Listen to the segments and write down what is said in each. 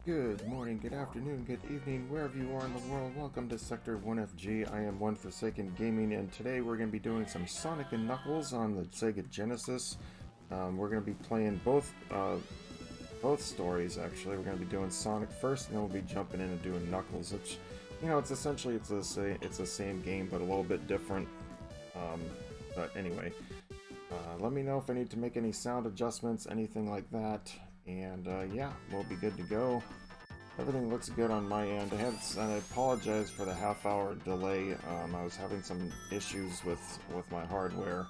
Good morning, good afternoon, good evening, wherever you are in the world. Welcome to Sector 1FG. I am One Forsaken Gaming, and today we're going to be doing some Sonic and Knuckles on the Sega Genesis. We're going to be playing both stories, actually. We're going to be doing Sonic first, and then we'll be jumping in and doing Knuckles, which, you know, it's essentially it's the same game, but a little bit different. But anyway, let me know if I need to make any sound adjustments, anything like that. And yeah, we'll be good to go. Everything looks good on my end. I apologize for the half-hour delay. I was having some issues with my hardware,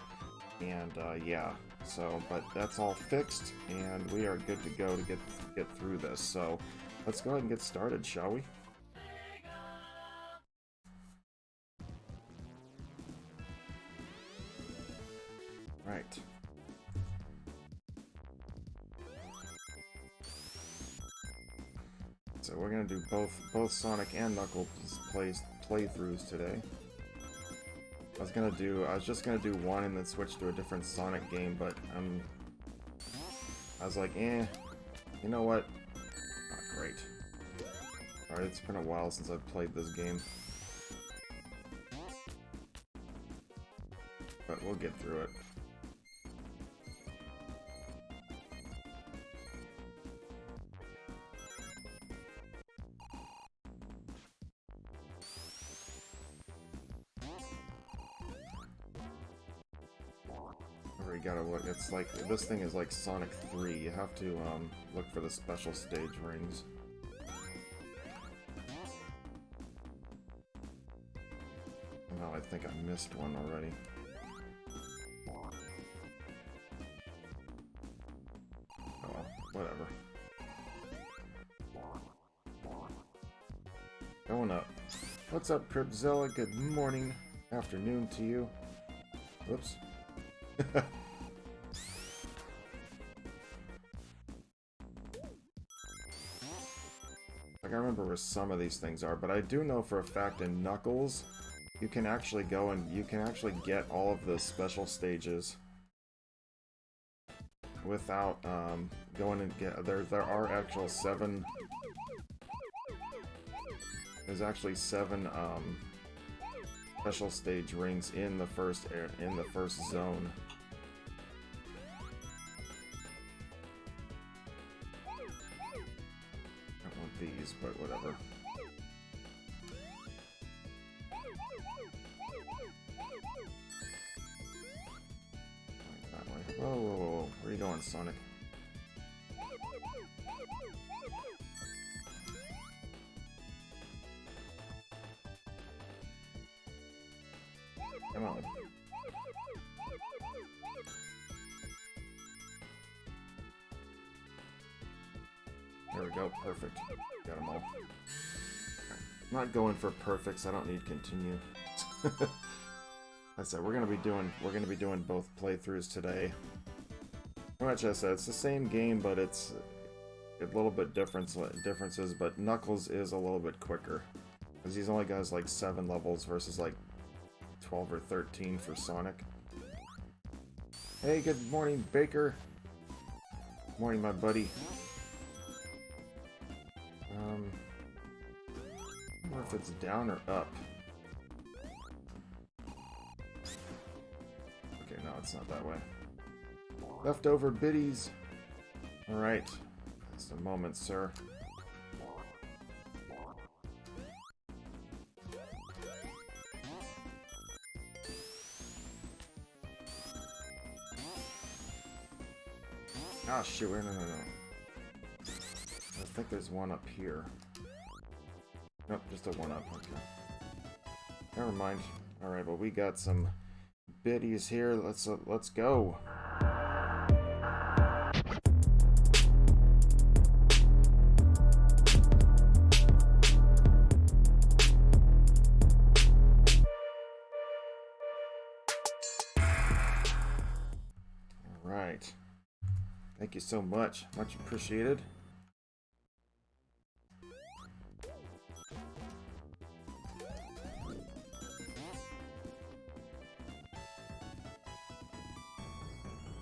and yeah. So, but that's all fixed, and we are good to go to get through this. So, let's go ahead and get started, shall we? Right. So we're gonna do both Sonic and Knuckles playthroughs today. I was just gonna do one and then switch to a different Sonic game, but I was like, you know what? Not great. Alright, it's been a while since I've played this game. But we'll get through it. Gotta look. It's like this thing is like Sonic 3. You have to look for the special stage rings. No, I think I missed one already. Oh, whatever. Going up. What's up, Cribzilla? Good morning, afternoon to you. Whoops. I can't remember where some of these things are, but I do know for a fact in Knuckles, you can actually go and you can actually get all of the special stages without going and get. There are actual seven. There's actually seven special stage rings in the first zone. These, but whatever. That way. Whoa, whoa, whoa, where are you going, Sonic? Come on. There we go, perfect. Got them all. I'm not going for perfects. I don't need continue. I said we're gonna be doing both playthroughs today. Pretty much, I said it's the same game, but it's a little bit differences. But Knuckles is a little bit quicker because he's only got like 7 levels versus like 12 or 13 for Sonic. Hey, good morning, Baker. Morning, my buddy. I wonder if it's down or up. Okay, no, it's not that way. Leftover biddies. Alright. Just a moment, sir. Ah, shoot, no. I think there's one up here. Nope, just a one-up, okay. Never mind. Alright, well, we got some biddies here. Let's go. Alright. Thank you so much. Much appreciated.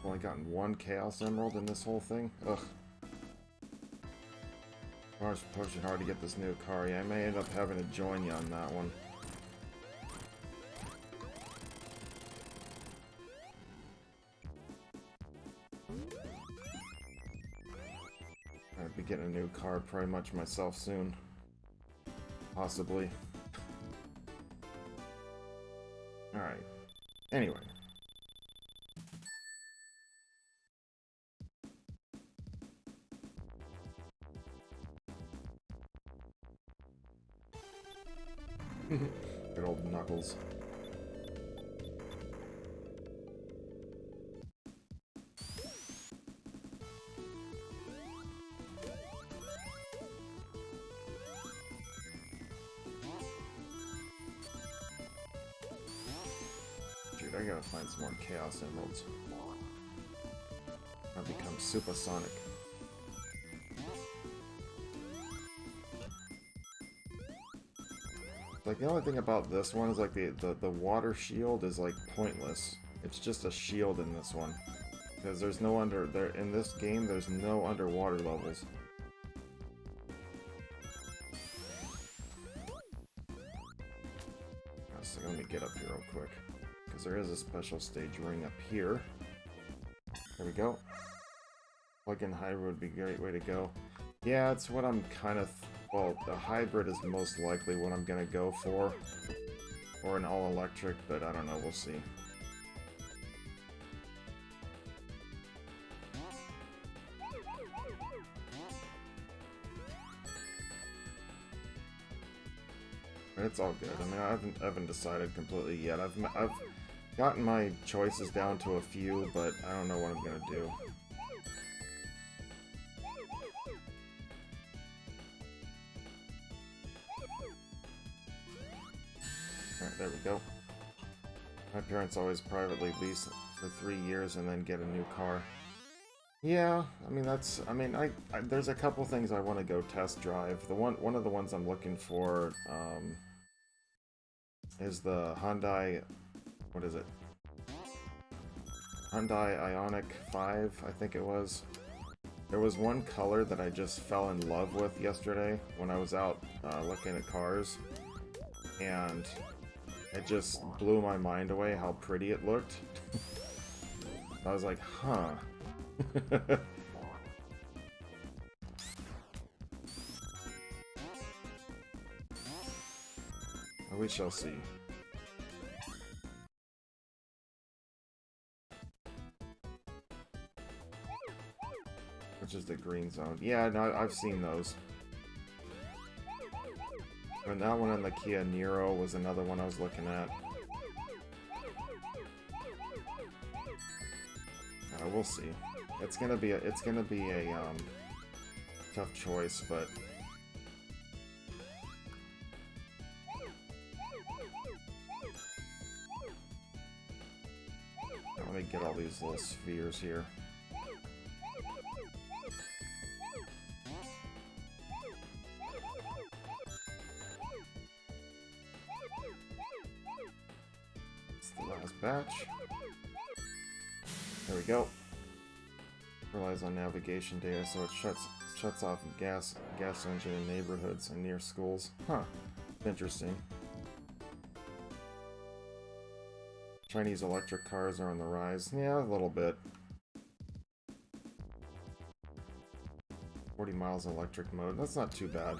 Only gotten one Chaos Emerald in this whole thing. Ugh. Car's pushing hard to get this new car. Yeah, I may end up having to join you on that one. I'll be getting a new car pretty much myself soon. Possibly. Alright. Anyway. Good old Knuckles. Dude, I gotta find some more Chaos Emeralds. I'll become supersonic. Like, the only thing about this one is, like, the water shield is, like, pointless. It's just a shield in this one. Because there's no in this game, there's no underwater levels. So let me get up here real quick. Because there is a special stage ring up here. There we go. Plug-in hybrid would be a great way to go. Yeah, it's what I'm kind of... Well, the hybrid is most likely what I'm gonna go for. Or an all-electric, but I don't know, we'll see. But it's all good. I mean, I haven't decided completely yet. I've gotten my choices down to a few, but I don't know what I'm gonna do. Alright, there we go. My parents always privately lease for 3 years and then get a new car. Yeah, I mean there's a couple things I want to go test drive. One of the ones I'm looking for is the Hyundai, what is it? Hyundai Ioniq 5, I think it was. There was one color that I just fell in love with yesterday when I was out looking at cars, and it just blew my mind away how pretty it looked. I was like, huh. We shall see. Which is the green zone. Yeah, no, I've seen those. And that one and the Kia Niro was another one I was looking at. We'll see. It's gonna be a tough choice, but let me get all these little spheres here. It's the last batch. There we go. Relies on navigation data, so it shuts off gas engine in neighborhoods and near schools. Huh. Interesting. Chinese electric cars are on the rise. Yeah, a little bit. 40 miles electric mode. That's not too bad.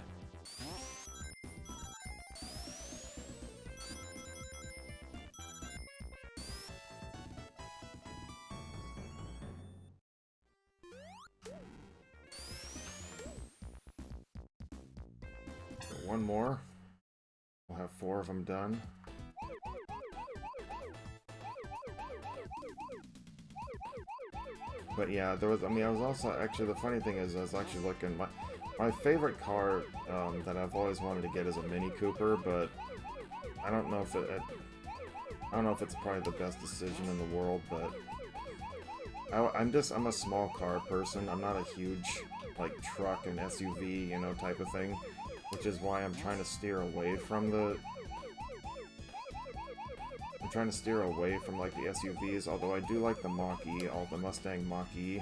One more. We'll have 4 of them done. But yeah, there was, I was also, actually, the funny thing is, I was actually looking, my favorite car that I've always wanted to get is a Mini Cooper, but I don't know if I don't know if it's probably the best decision in the world, but I'm a small car person. I'm not a huge, like, truck and SUV, you know, type of thing, which is why I'm trying to steer away from like the SUVs, although I do like the Mach-E, the Mustang Mach-E.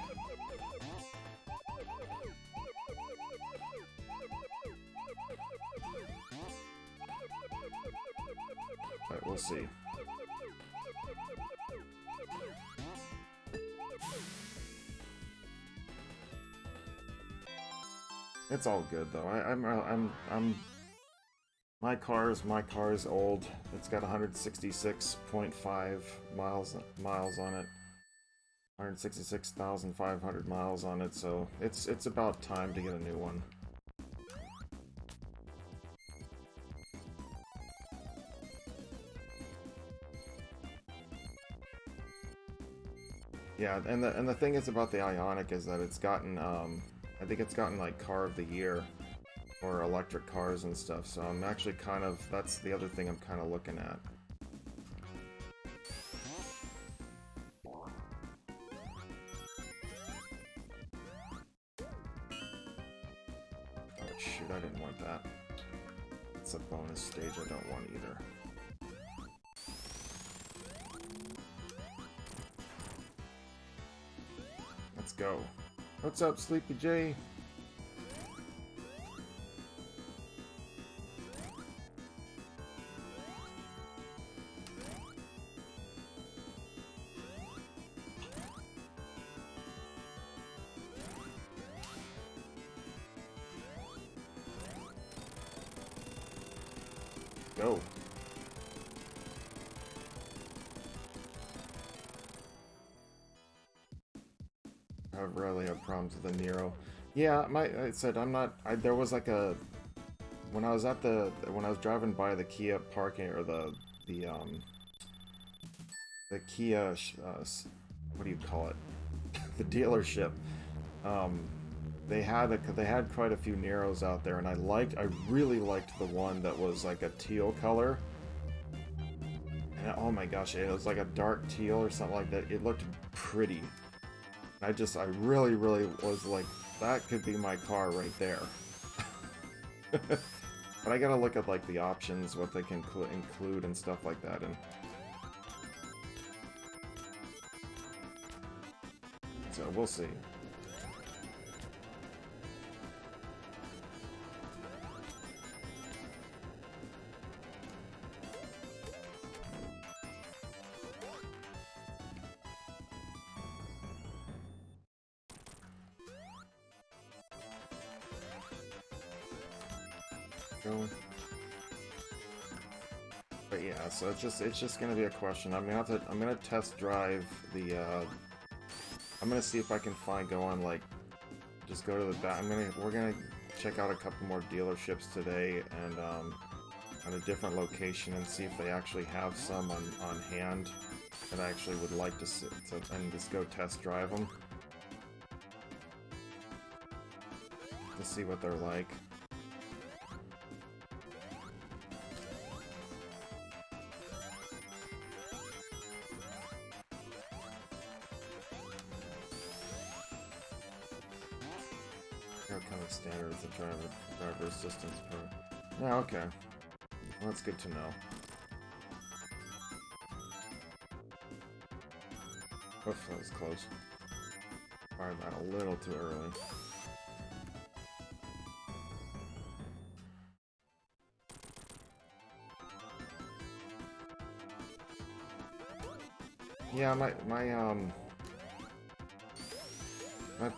see. It's all good though. I'm my car is old. It's got 166.5 miles on it. 166,500 miles on it, so it's about time to get a new one. Yeah, and the thing is about the Ioniq is that it's gotten I think it's gotten like Car of the Year for electric cars and stuff, so I'm actually kind of, that's the other thing I'm kind of looking at. Oh shoot, I didn't want that. It's a bonus stage I don't want either. Let's go. What's up, Sleepy J? Go. I've really had problems with the Nero. Yeah, I said I'm not. There was like a when I was driving by the Kia parking or the Kia what do you call it? The dealership. They had quite a few Neros out there, and I really liked the one that was like a teal color. And oh my gosh, it was like a dark teal or something like that. It looked pretty. I really was like, that could be my car right there. But I gotta look at like the options, what they can include and stuff like that. And so we'll see. But yeah, so it's just gonna be a question. I'm gonna test drive the I'm gonna see if I can go on like just go to the back. We're gonna check out a couple more dealerships today and on a different location and see if they actually have some on hand that I actually would like to see and just go test drive them to see what they're like. Kind of standard as a driver assistance pro. Yeah, okay. Well, that's good to know. Oof, that was close. Fired that a little too early. Yeah, my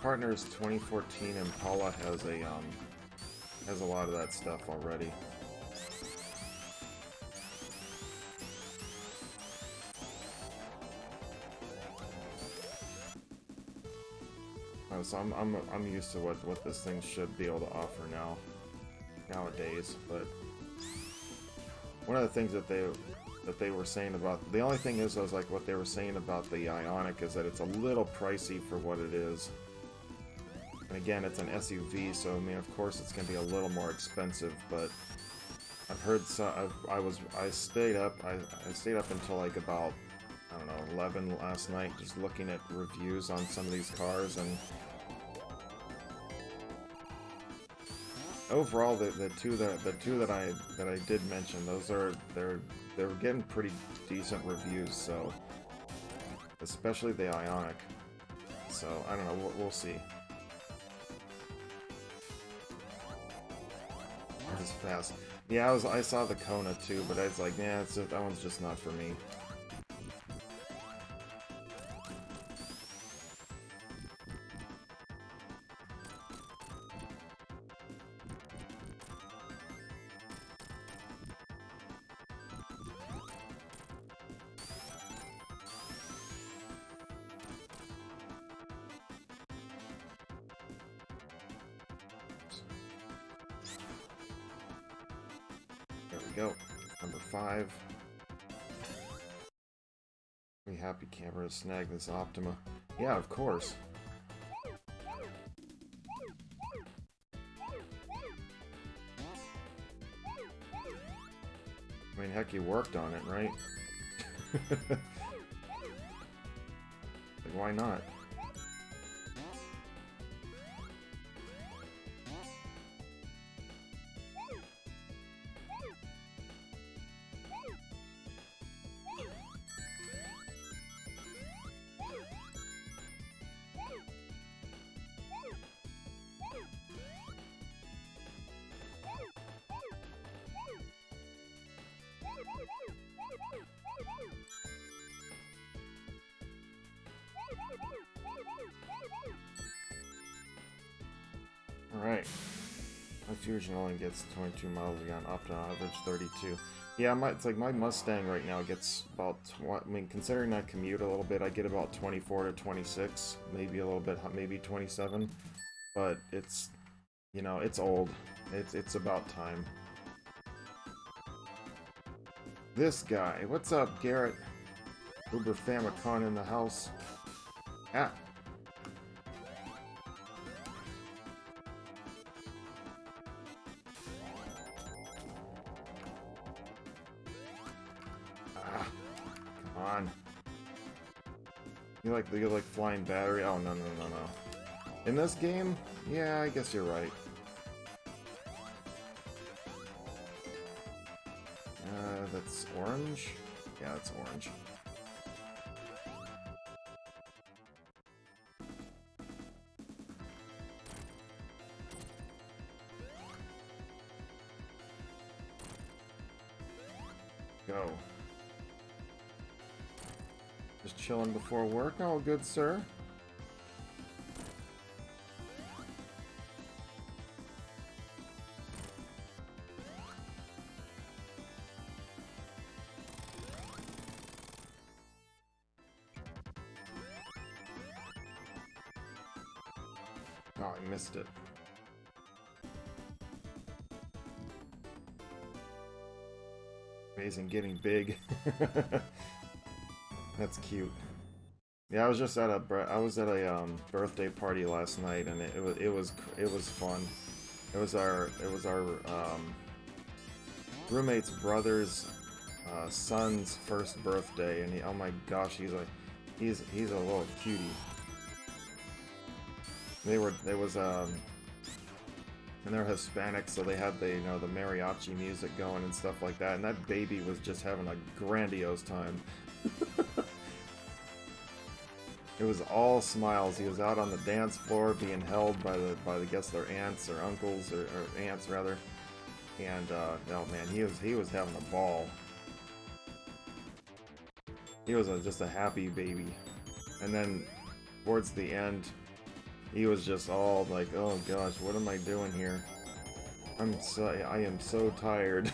partner's 2014 Impala has a lot of that stuff already. So I'm used to what this thing should be able to offer nowadays. But one of the things that they were saying about, the only thing is, I was like, what they were saying about the Ioniq is that it's a little pricey for what it is. And again, it's an SUV, so I mean, of course, it's going to be a little more expensive. But I've heard I stayed up until like about, I don't know, 11 last night, just looking at reviews on some of these cars, and overall, the two that I did mention, they're getting pretty decent reviews. So, especially the Ioniq. So I don't know. We'll see. That is fast. Yeah, I saw the Kona too, but I was like, yeah, that one's just not for me. There we go. Number 5. Be happy camera to snag this Optima. Yeah, of course. I mean, heck, you worked on it, right? Like, why not? Alright. My Fusion only gets 22 miles a gallon, up to average 32. Yeah, it's like my Mustang right now gets about, I mean, considering I commute a little bit, I get about 24 to 26, maybe a little bit, maybe 27. But it's, you know, it's old. It's about time. This guy, what's up, Garrett? Uber Famicom in the house. Ah. Come on. You like flying battery? Oh, no. In this game? Yeah, I guess you're right. That's orange? Yeah, that's orange. Go. Just chilling before work? Oh, good, sir. Oh, I missed it. Amazing getting big. That's cute. Yeah, I was just at a birthday party last night, and it was fun. It was our roommate's brother's son's first birthday, and oh my gosh, he's a little cutie. And they're Hispanic, so they had the mariachi music going and stuff like that, and that baby was just having a grandiose time. It was all smiles. He was out on the dance floor being held by I guess their aunts or uncles or aunts rather, and oh man, he was having a ball. He was just a happy baby, and then towards the end, he was just all like, "Oh gosh, what am I doing here? I am so tired."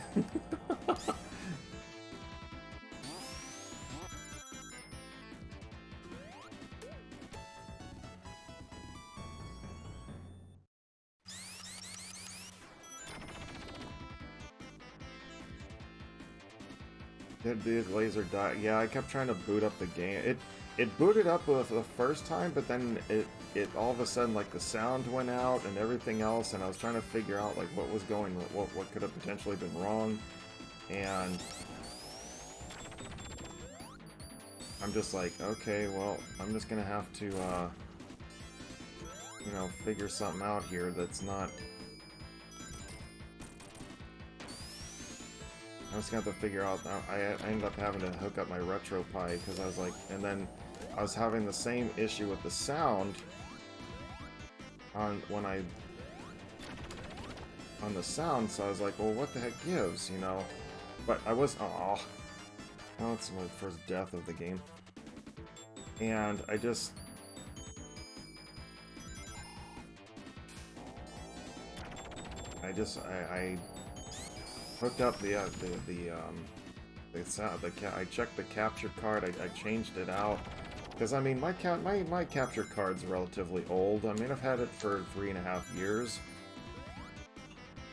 Did the laser die? Yeah, I kept trying to boot up the game. It booted up the first time, but then it all of a sudden, like, the sound went out and everything else, and I was trying to figure out like what was going, what could have potentially been wrong, and I'm just like, okay, well, I'm just gonna have to figure something out here that's not. I was gonna have to figure out. I ended up having to hook up my RetroPie because I was like, and then I was having the same issue with the sound on when I on the sound, so I was like, well, what the heck gives, you know? But I was, oh, it's my first death of the game. And I just... I hooked up the sound, I checked the capture card, I changed it out. Because, I mean, my capture card's relatively old. I mean, I've had it for 3.5 years.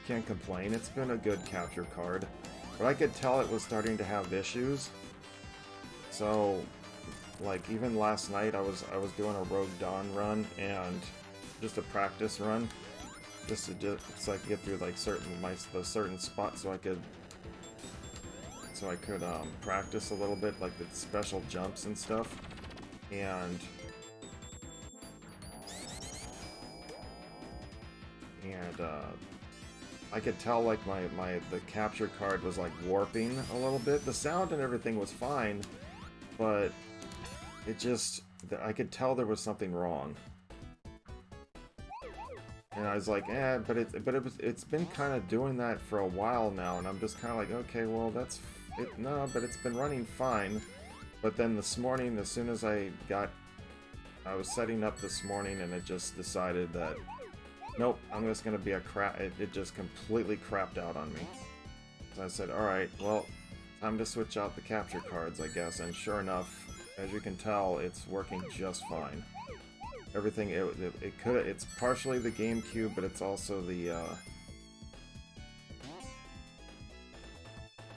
Can't complain, it's been a good capture card. But I could tell it was starting to have issues. So, like, even last night I was doing a Rogue Dawn run, and just a practice run. Just so I could get through, like, certain spots so I could practice a little bit, like the special jumps and stuff. And I could tell, like, the capture card was, like, warping a little bit. The sound and everything was fine, but it just, I could tell there was something wrong. And I was like, it's been kind of doing that for a while now, and I'm just kind of like, okay, well, that's it. No, but it's been running fine. But then this morning, as soon as I was setting up this morning, and it just decided that, nope, I'm just gonna be a crap. It just completely crapped out on me. So I said, all right, well, time to switch out the capture cards, I guess. And sure enough, as you can tell, it's working just fine. Everything, it's partially the GameCube, but it's also the,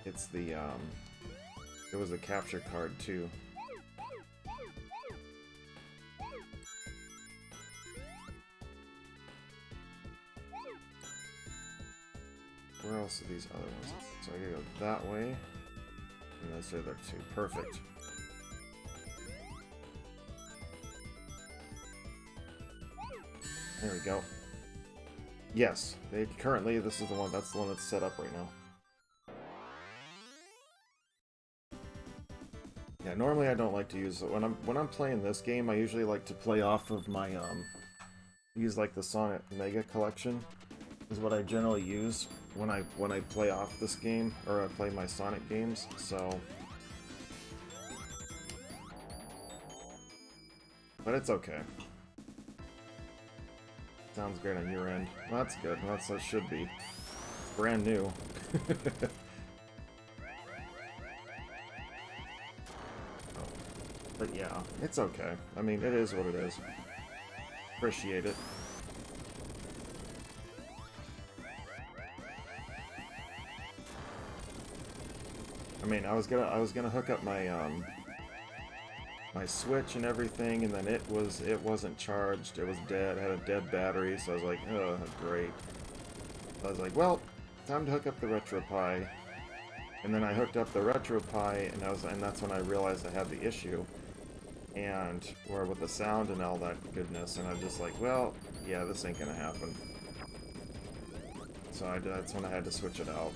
it was a capture card too. Where else are these other ones? So I gotta go that way, and those are there too. Perfect. There we go. Yes, currently this is the one. That's the one that's set up right now. Yeah, normally I don't like to use it when I'm playing this game. I usually like to play off of my use like the Sonic Mega Collection is what I generally use when I play off this game, or I play my Sonic games. So, but it's okay. Sounds great on your end. Well, that's good. Well, that should be. It's brand new. But yeah, it's okay. I mean, it is what it is. Appreciate it. I mean, I was gonna hook up my my Switch and everything, and then it wasn't charged. It was dead. It had a dead battery, so I was like, oh, great. I was like, well, time to hook up the RetroPie. And then I hooked up the RetroPie, and that's when I realized I had the issue. And or with the sound and all that goodness, and I'm just like, well, yeah, this ain't gonna happen. So that's when I had to switch it out.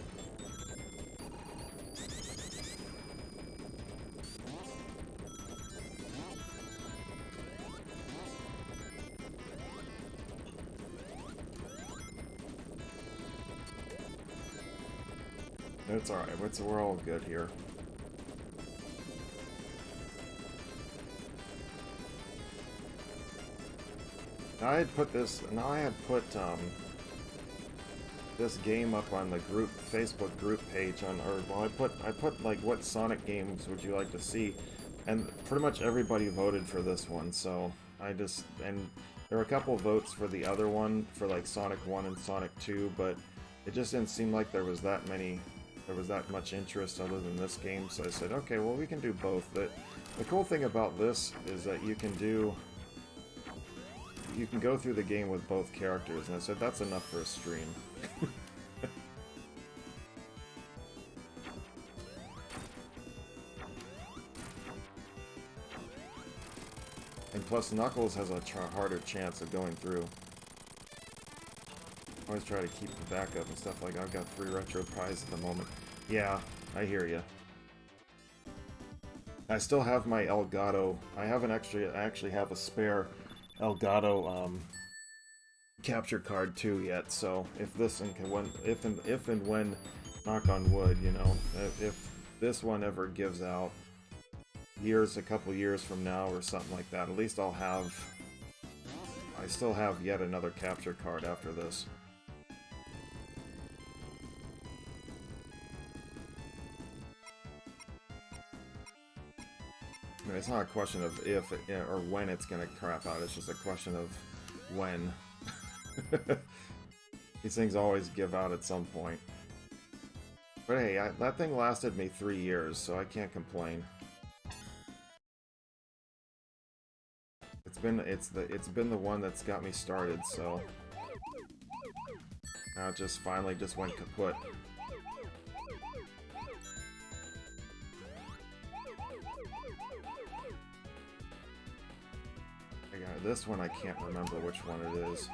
It's alright, we're all good here. I had put this game up on the Facebook group page I put like, what Sonic games would you like to see, and pretty much everybody voted for this one. So and there were a couple votes for the other one, for like Sonic 1 and Sonic 2, but it just didn't seem like there was that much interest other than this game. So I said, okay, well, we can do both. The cool thing about this is that you can go through the game with both characters, and I said that's enough for a stream. And plus, Knuckles has a harder chance of going through. I always try to keep the backup and stuff. Like, I've got 3 RetroPies at the moment. Yeah, I hear ya. I still have my Elgato. I actually have a spare Elgato capture card 2 yet, so if this and when if and when, knock on wood, you know, if this one ever gives out a couple years from now or something like that, at least I still have yet another capture card after this. I mean, it's not a question of if or when it's gonna crap out, it's just a question of when. These things always give out at some point. But hey, that thing lasted me 3 years, so I can't complain. It's been the one that's got me started, so now it just finally just went kaput. This one I can't remember which one it is.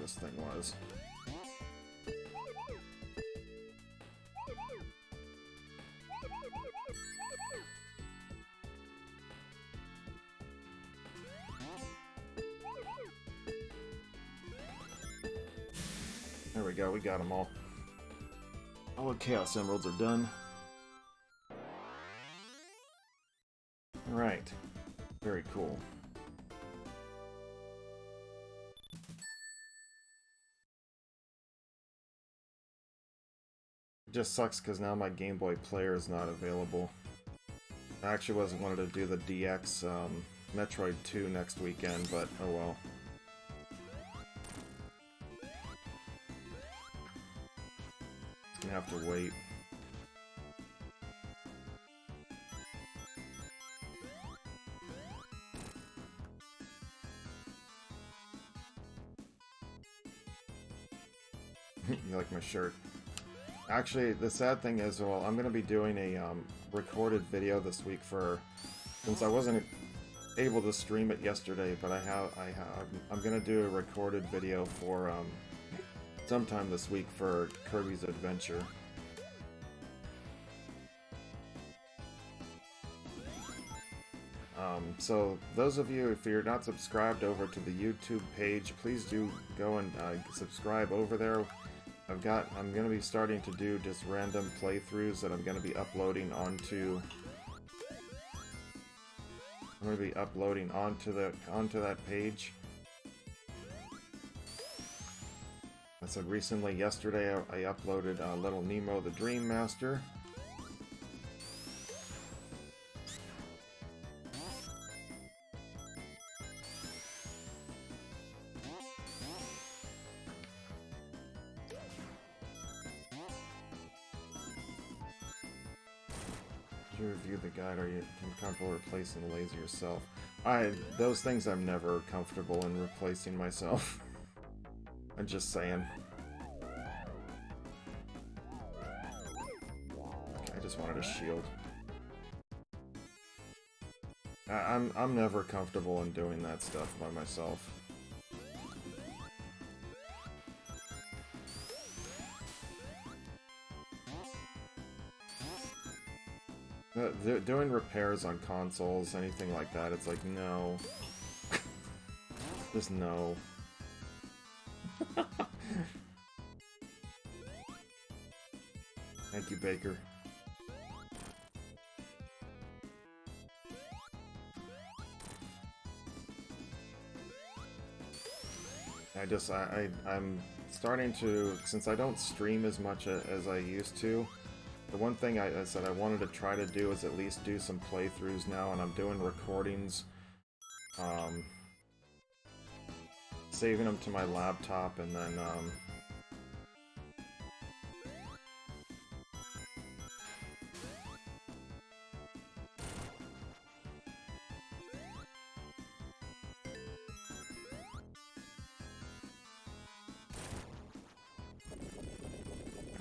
This thing was. There we go, we got them all. All the Chaos Emeralds are done. Alright. Very cool. It just sucks because now my Game Boy player is not available. I actually wasn't wanted to do the DX Metroid 2 next weekend, but oh well. Gonna have to wait. You like my shirt? Actually, the sad thing is, well, I'm going to be doing a recorded video this week since I wasn't able to stream it yesterday, but I'm going to do a recorded video for sometime this week for Kirby's Adventure. So those of you, if you're not subscribed over to the YouTube page, please do go and subscribe over there. I'm going to be starting to do just random playthroughs that I'm going to be uploading onto that page. I said recently, yesterday, I uploaded Little Nemo the Dream Master. Review the guide, are you comfortable replacing the laser yourself? Those things I'm never comfortable in replacing myself. I'm just saying. I just wanted a shield. I'm never comfortable in doing that stuff by myself. Doing repairs on consoles, anything like that, it's like, no. Just no. Thank you, Baker. I'm starting to, since I don't stream as much as I used to, the one thing I said I wanted to try to do is at least do some playthroughs now, and I'm doing recordings, saving them to my laptop, and then,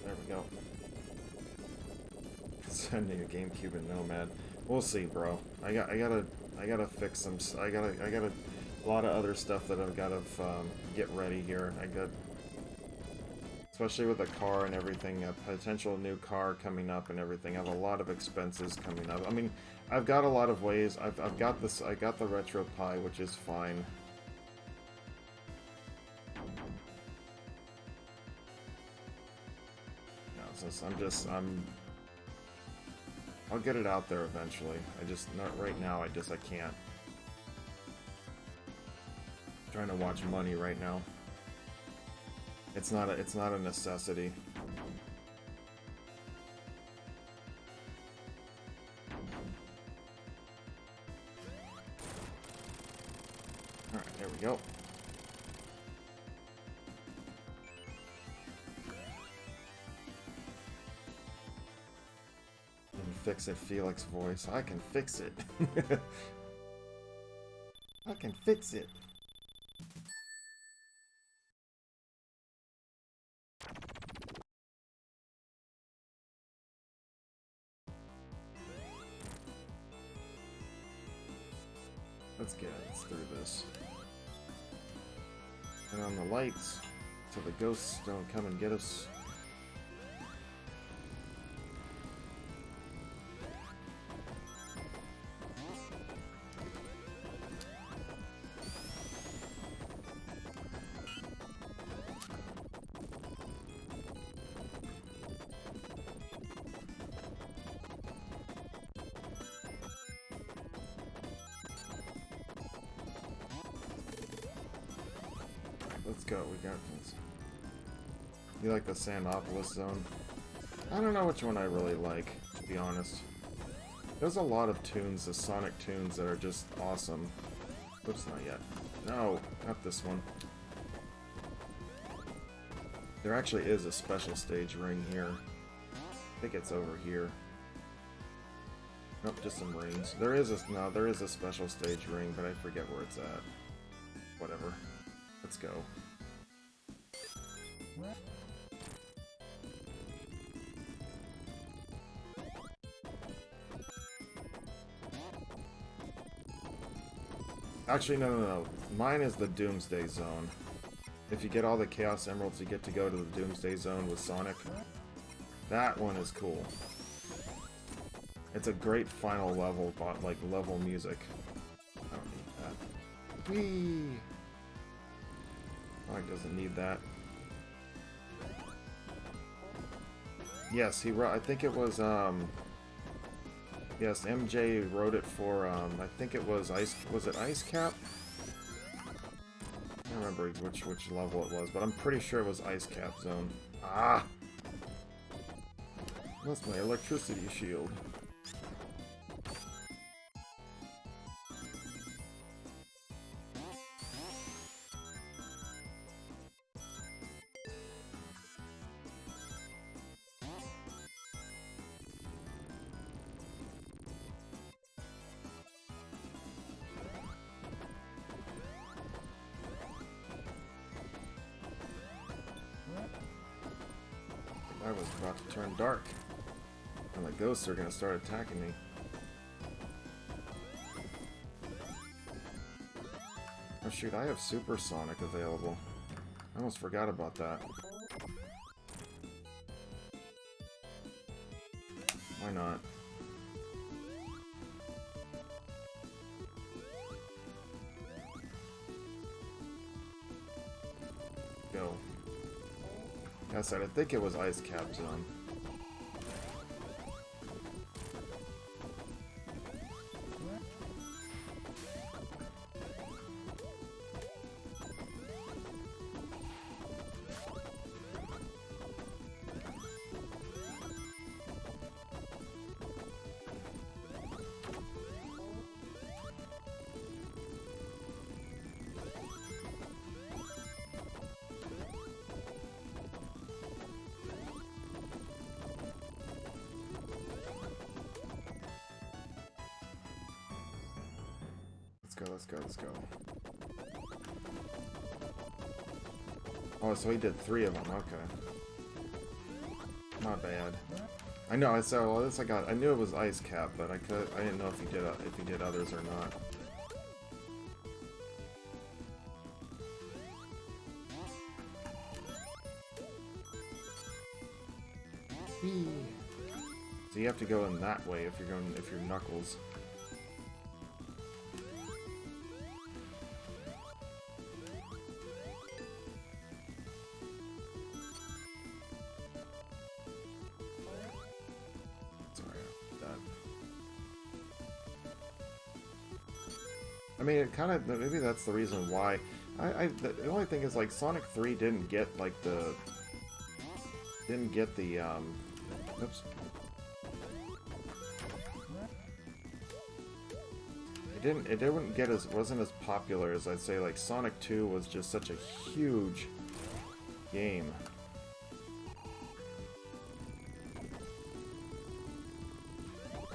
there we go. Sending a GameCube and Nomad. We'll see, bro. I gotta fix some. I got a lot of other stuff that I've got to get ready here. Especially with the car and everything, a potential new car coming up and everything. I have a lot of expenses coming up. I mean, I've got a lot of ways. I've got this. I got the RetroPie, which is fine. I'll get it out there eventually. Not right now, I can't. I'm trying to watch money right now. It's not a necessity. Alright, there we go. Fix it, Felix voice. I can fix it. I can fix it. Let's get it. Let's do this. Turn on the lights so the ghosts don't come and get us. Let's go, we got this. You like the Sandopolis zone? I don't know which one I really like, to be honest. There's a lot of tunes, the Sonic tunes, that are just awesome. Oops, not yet. No, not this one. There actually is a special stage ring here. I think it's over here. Nope, just some rings. There is a special stage ring, but I forget where it's at. Whatever. Let's go. Actually, no. Mine is the Doomsday Zone. If you get all the Chaos Emeralds, you get to go to the Doomsday Zone with Sonic. That one is cool. It's a great final level, like level music. I don't need that. Whee! Sonic doesn't need that. Yes, I think it was, yes, MJ wrote it for, I think it was Ice Cap? I don't remember which level it was, but I'm pretty sure it was Ice Cap Zone. Ah! That's my electricity shield. I was about to turn dark, and the ghosts are gonna start attacking me. Oh shoot, I have Supersonic available. I almost forgot about that. Why not? Go. I said, I think it was Ice Cap Zone. Let's go. Oh, so he did 3 of them, okay. Not bad. I know. I said, well, this I got. I knew it was Ice Cap, but I didn't know if he did others or not. So you have to go in that way if you're Knuckles. I mean, it kind of, maybe that's the reason why. The only thing is, like, Sonic 3 didn't get, like, oops. It didn't get wasn't as popular as, I'd say, like, Sonic 2 was just such a huge game.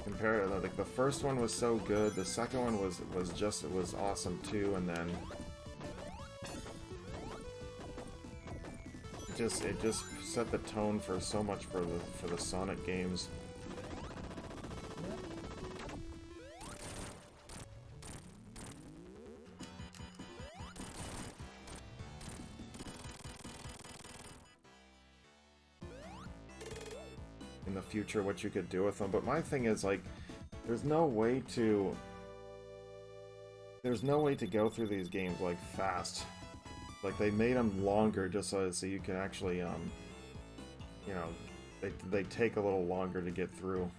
Compare, like, the first one was so good, the second one was awesome too, and then it just set the tone for so much for the Sonic games. In the future, what you could do with them, but my thing is, like, there's no way to go through these games, like, fast. Like, they made them longer just so you can actually, you know, they take a little longer to get through.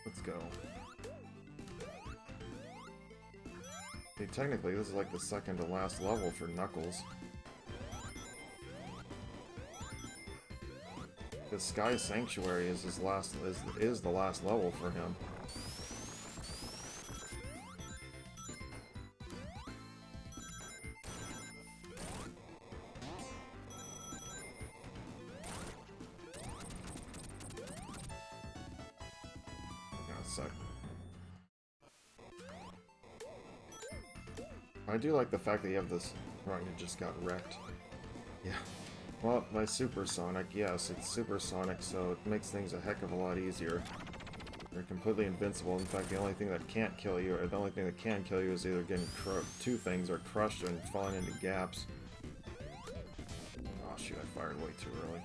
Let's go. Okay, technically, this is like the second to last level for Knuckles. The Sky Sanctuary is the last level for him. I do like the fact that you have this. Right, you just got wrecked. Yeah. Well, by Supersonic, yes, it's Supersonic, so it makes things a heck of a lot easier. You're completely invincible. In fact, the only thing that can't kill you, or the only thing that can kill you, is either getting two things, or crushed and falling into gaps. Oh shoot, I fired way too early.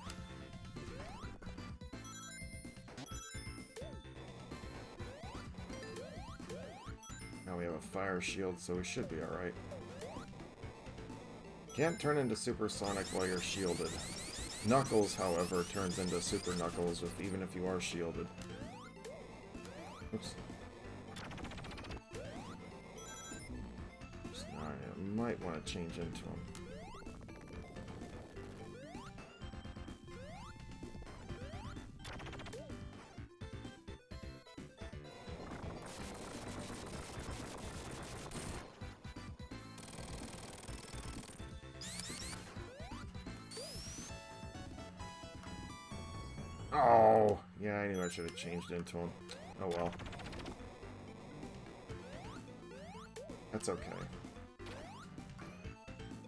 Now we have a fire shield, so we should be alright. Can't turn into Supersonic while you're shielded. Knuckles, however, turns into Super Knuckles even if you are shielded. Oops. Oops, I might want to change into him. Oh! Yeah, I knew I should have changed into him. Oh well. That's okay.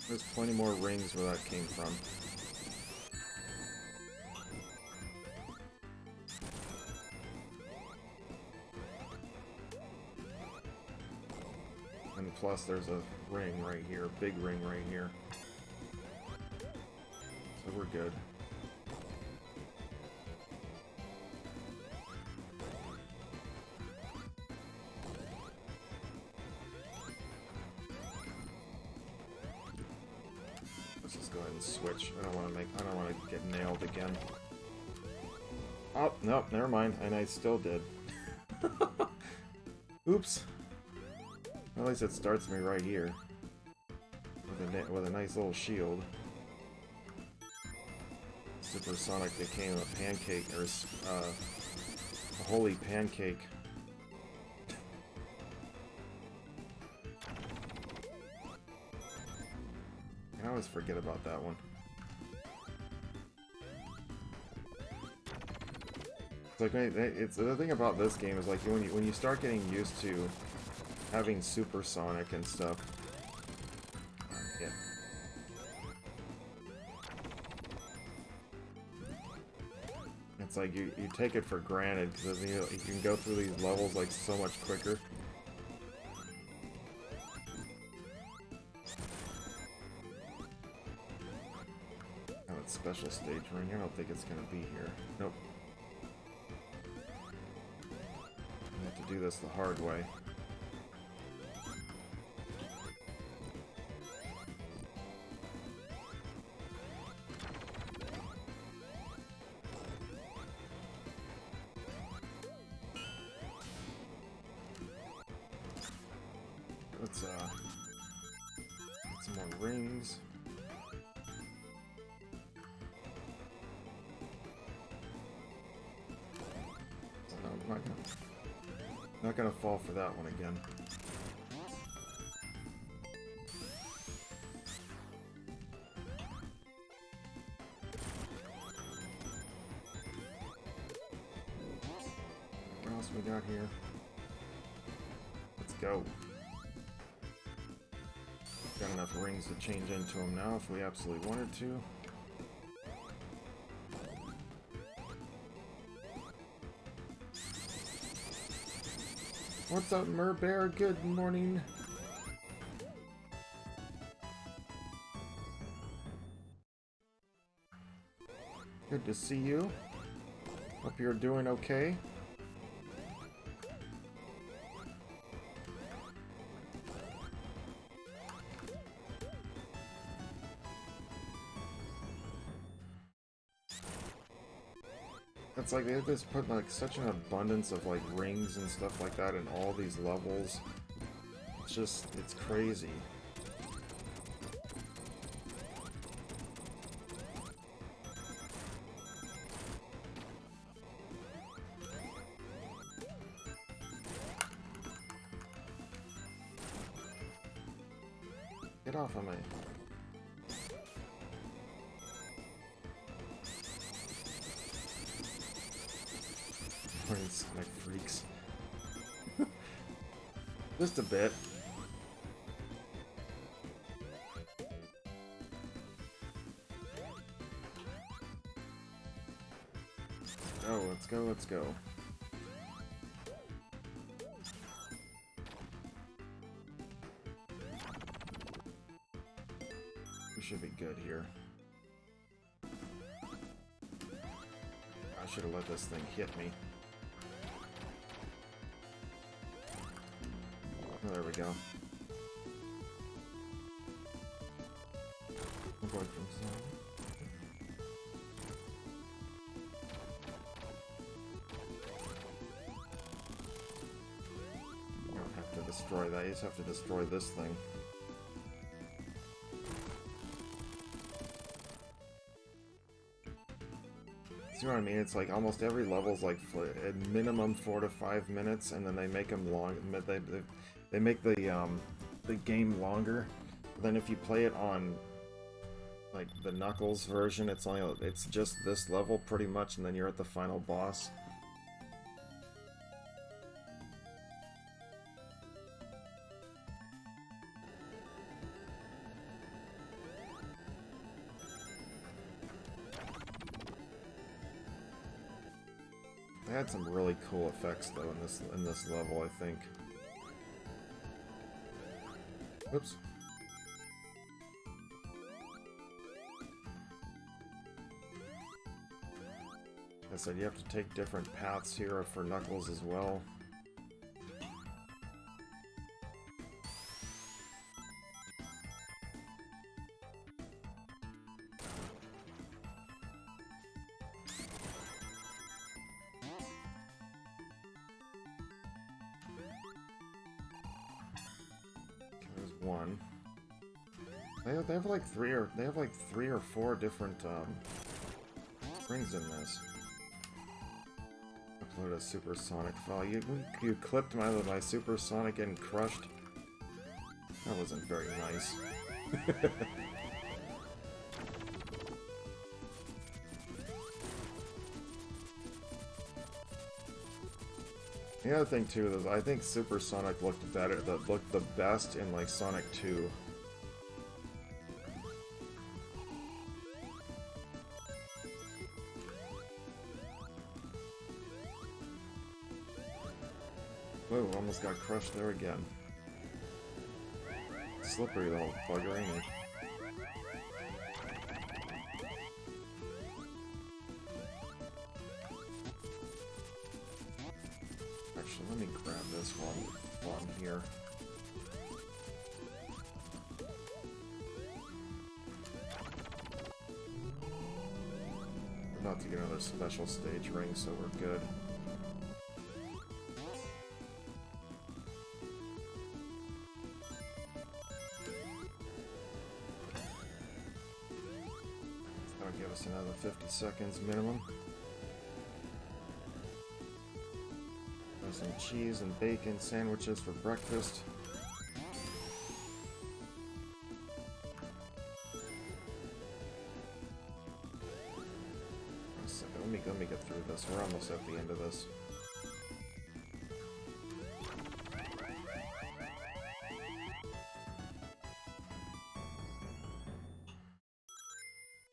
There's plenty more rings where that came from. And plus there's a ring right here, a big ring right here. So we're good. Go ahead and switch. I don't want to get nailed again. Oh, no, never mind. And I still did. Oops. At least it starts me right here. With a nice little shield. Supersonic became a pancake, or a holy pancake. I always forget about that one. It's like it's the thing about this game is like when you start getting used to having supersonic and stuff. Yeah. It's like you take it for granted because you can go through these levels like so much quicker. Oh, it's special stage ring. I don't think it's gonna be here. Nope. I have to do this the hard way. Let's get some more rings. No, I'm not gonna fall for that one again. What else we got here? Let's go. Got enough rings to change into them now if we absolutely wanted to. What's up, Merbear? Good morning. Good to see you. Hope you're doing okay. It's like they just put like such an abundance of like rings and stuff like that in all these levels. It's crazy. Get off of me. Like freaks. Just a bit. Oh, let's go, let's go. We should be good here. I should have let this thing hit me. Oh, there we go. I'm going from zone. You don't have to destroy that, you just have to destroy this thing. See what I mean? It's like almost every level's like at minimum 4 to 5 minutes, and then they make them long. They make the game longer. Then if you play it on like the Knuckles version, it's just this level pretty much, and then you're at the final boss. They had some really cool effects though in this level, I think. Oops. I said you have to take different paths here for Knuckles as well. One. They have like three or four different rings in this. Upload a supersonic file. You clipped my supersonic and crushed. That wasn't very nice. The other thing too is I think Super Sonic looked better, that looked the best in like Sonic 2. Whoa, almost got crushed there again. Slippery little bugger, ain't he? Actually, let me grab this while I'm here. We're about to get another special stage ring, so we're good. That'll give us another 50 seconds minimum. Some cheese and bacon sandwiches for breakfast. A second, let me get through this. We're almost at the end of this.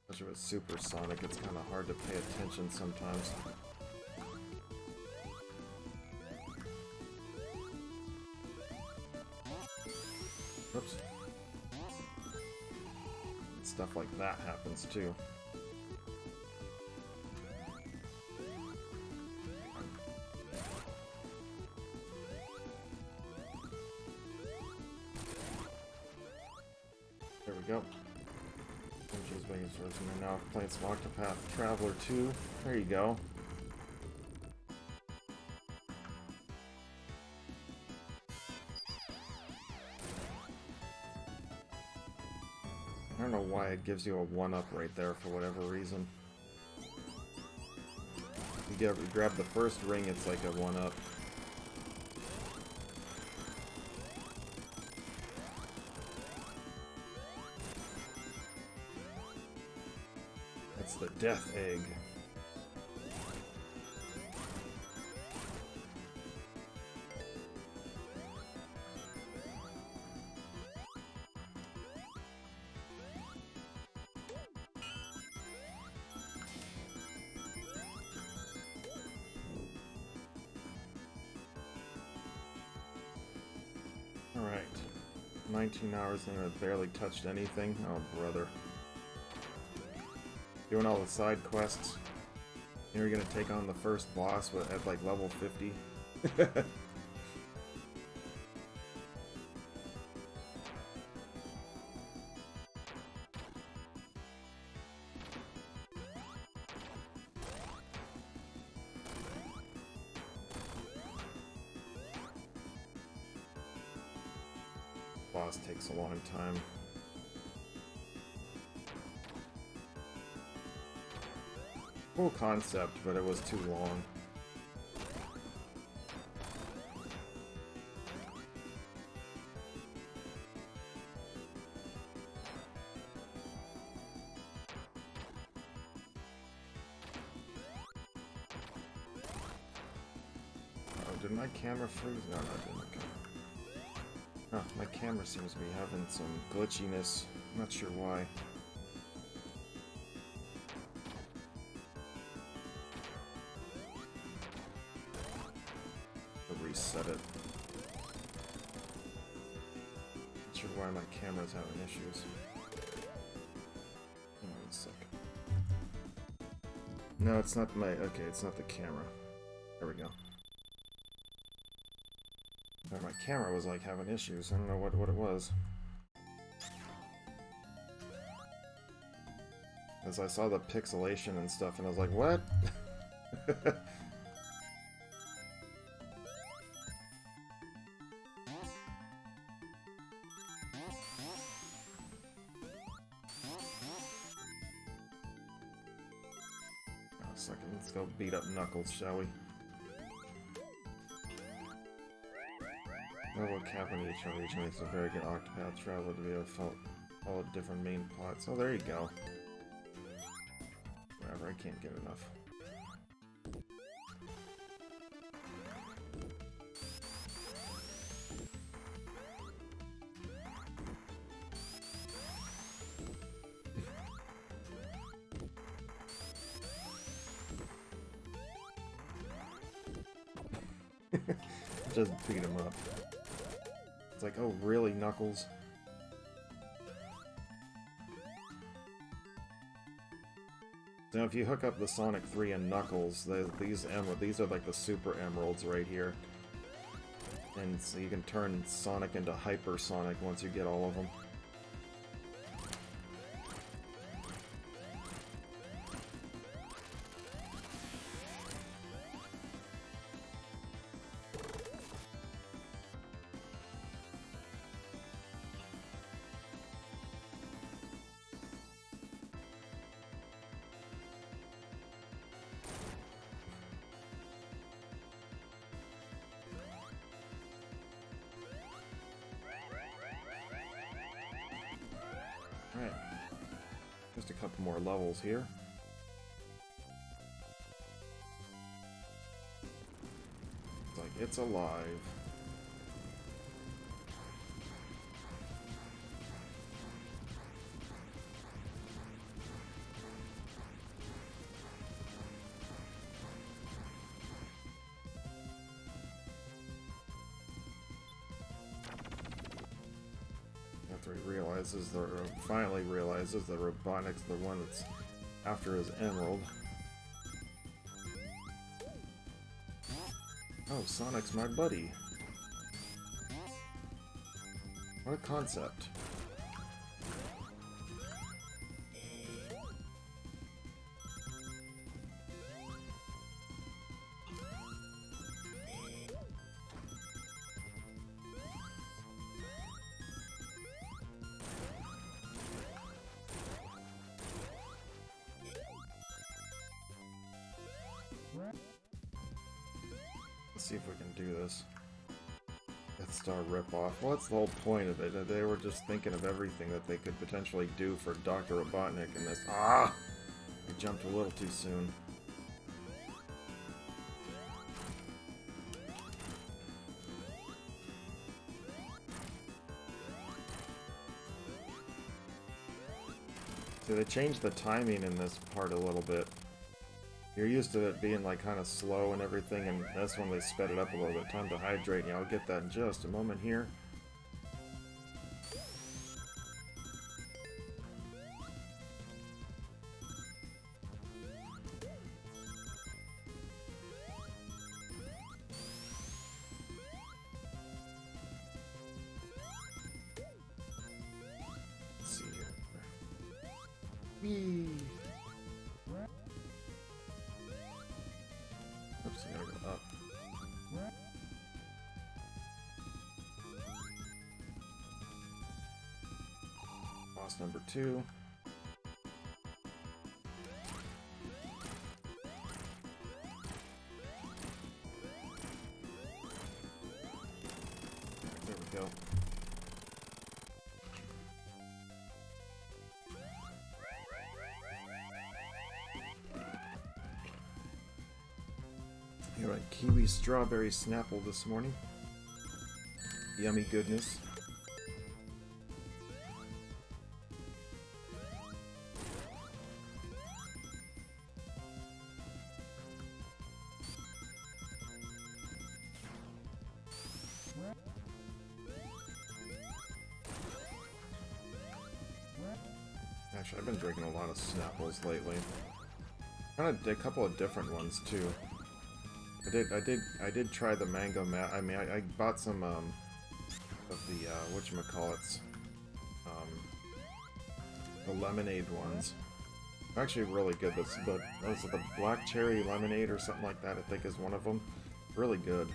Especially with Super Sonic, it's kind of hard to pay attention sometimes. Oops. Stuff like that happens too. There we go. We're now playing some Octopath Traveler 2. There you go. I don't know why it gives you a 1-up right there for whatever reason. You grab the first ring, it's like a 1-up. That's the Death Egg. Alright. 19 hours and I've barely touched anything. Oh, brother. Doing all the side quests. You're gonna take on the first boss at like level 50. Boss takes a long time. Cool concept, but it was too long. Oh, did my camera freeze? No, no, it didn't. Okay. Oh, my camera seems to be having some glitchiness. I'm not sure why. I'll reset it. Not sure why my camera's having issues. Hang on a second. No, it's not my... Okay, it's not the camera. There we go. My camera was like having issues. I don't know what it was. As I saw the pixelation and stuff, and I was like, what? Oh, a second, let's go beat up Knuckles, shall we? Level cap on each region makes a very good Octopath Traveler to be able to follow different main plots. Oh, there you go. Whatever, I can't get enough. just beat him up. It's like, oh really, Knuckles? Now if you hook up the Sonic 3 and Knuckles, these are like the Super Emeralds right here. And so you can turn Sonic into Hyper Sonic once you get all of them. Alright, just a couple more levels here. It's like, it's alive. After he realizes, or finally realizes that Robotnik's the one that's after his emerald. Oh, Sonic's my buddy. What a concept. Let's see if we can do this. Death Star ripoff. Well, that's the whole point of it. They were just thinking of everything that they could potentially do for Dr. Robotnik in this. Ah! I jumped a little too soon. See, they changed the timing in this part a little bit. You're used to it being like kind of slow and everything, and this one they sped it up a little bit. Time to hydrate. Yeah, I'll get that in just a moment here. Let's see here. Whee! Oops, I gotta go up. Boss number 2. There we go. Alright, kiwi strawberry Snapple this morning. Yummy goodness. Actually, I've been drinking a lot of Snapples lately. Kind of a couple of different ones too. I did try the mango I mean, I bought some of the whatchamacallits, the lemonade ones. They're actually really good. Those are the black cherry lemonade or something like that. I think is one of them. Really good.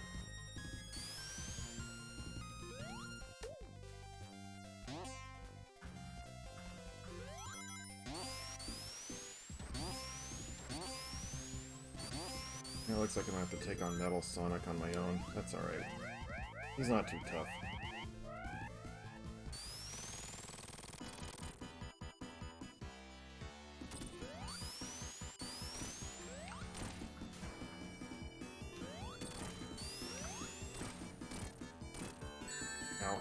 It looks like I'm gonna have to take on Metal Sonic on my own. That's alright. He's not too tough. Ow.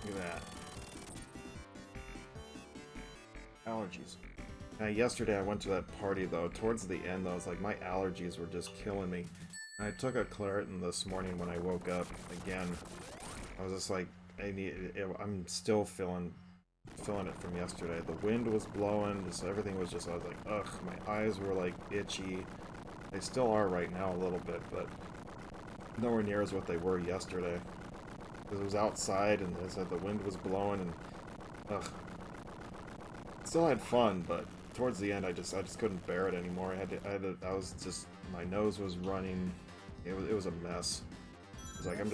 Look at that. Allergies. Yesterday I went to that party though. Towards the end, though, I was like, my allergies were just killing me. And I took a Claritin this morning when I woke up. Again, I was just like, I'm still feeling it from yesterday. The wind was blowing, just everything was just. I was like, ugh. My eyes were like itchy. They still are right now a little bit, but nowhere near as what they were yesterday. Because it was outside, and as I said, the wind was blowing, and ugh. Still had fun, but towards the end, I just couldn't bear it anymore. I was just, my nose was running. It was a mess. It's like I'm.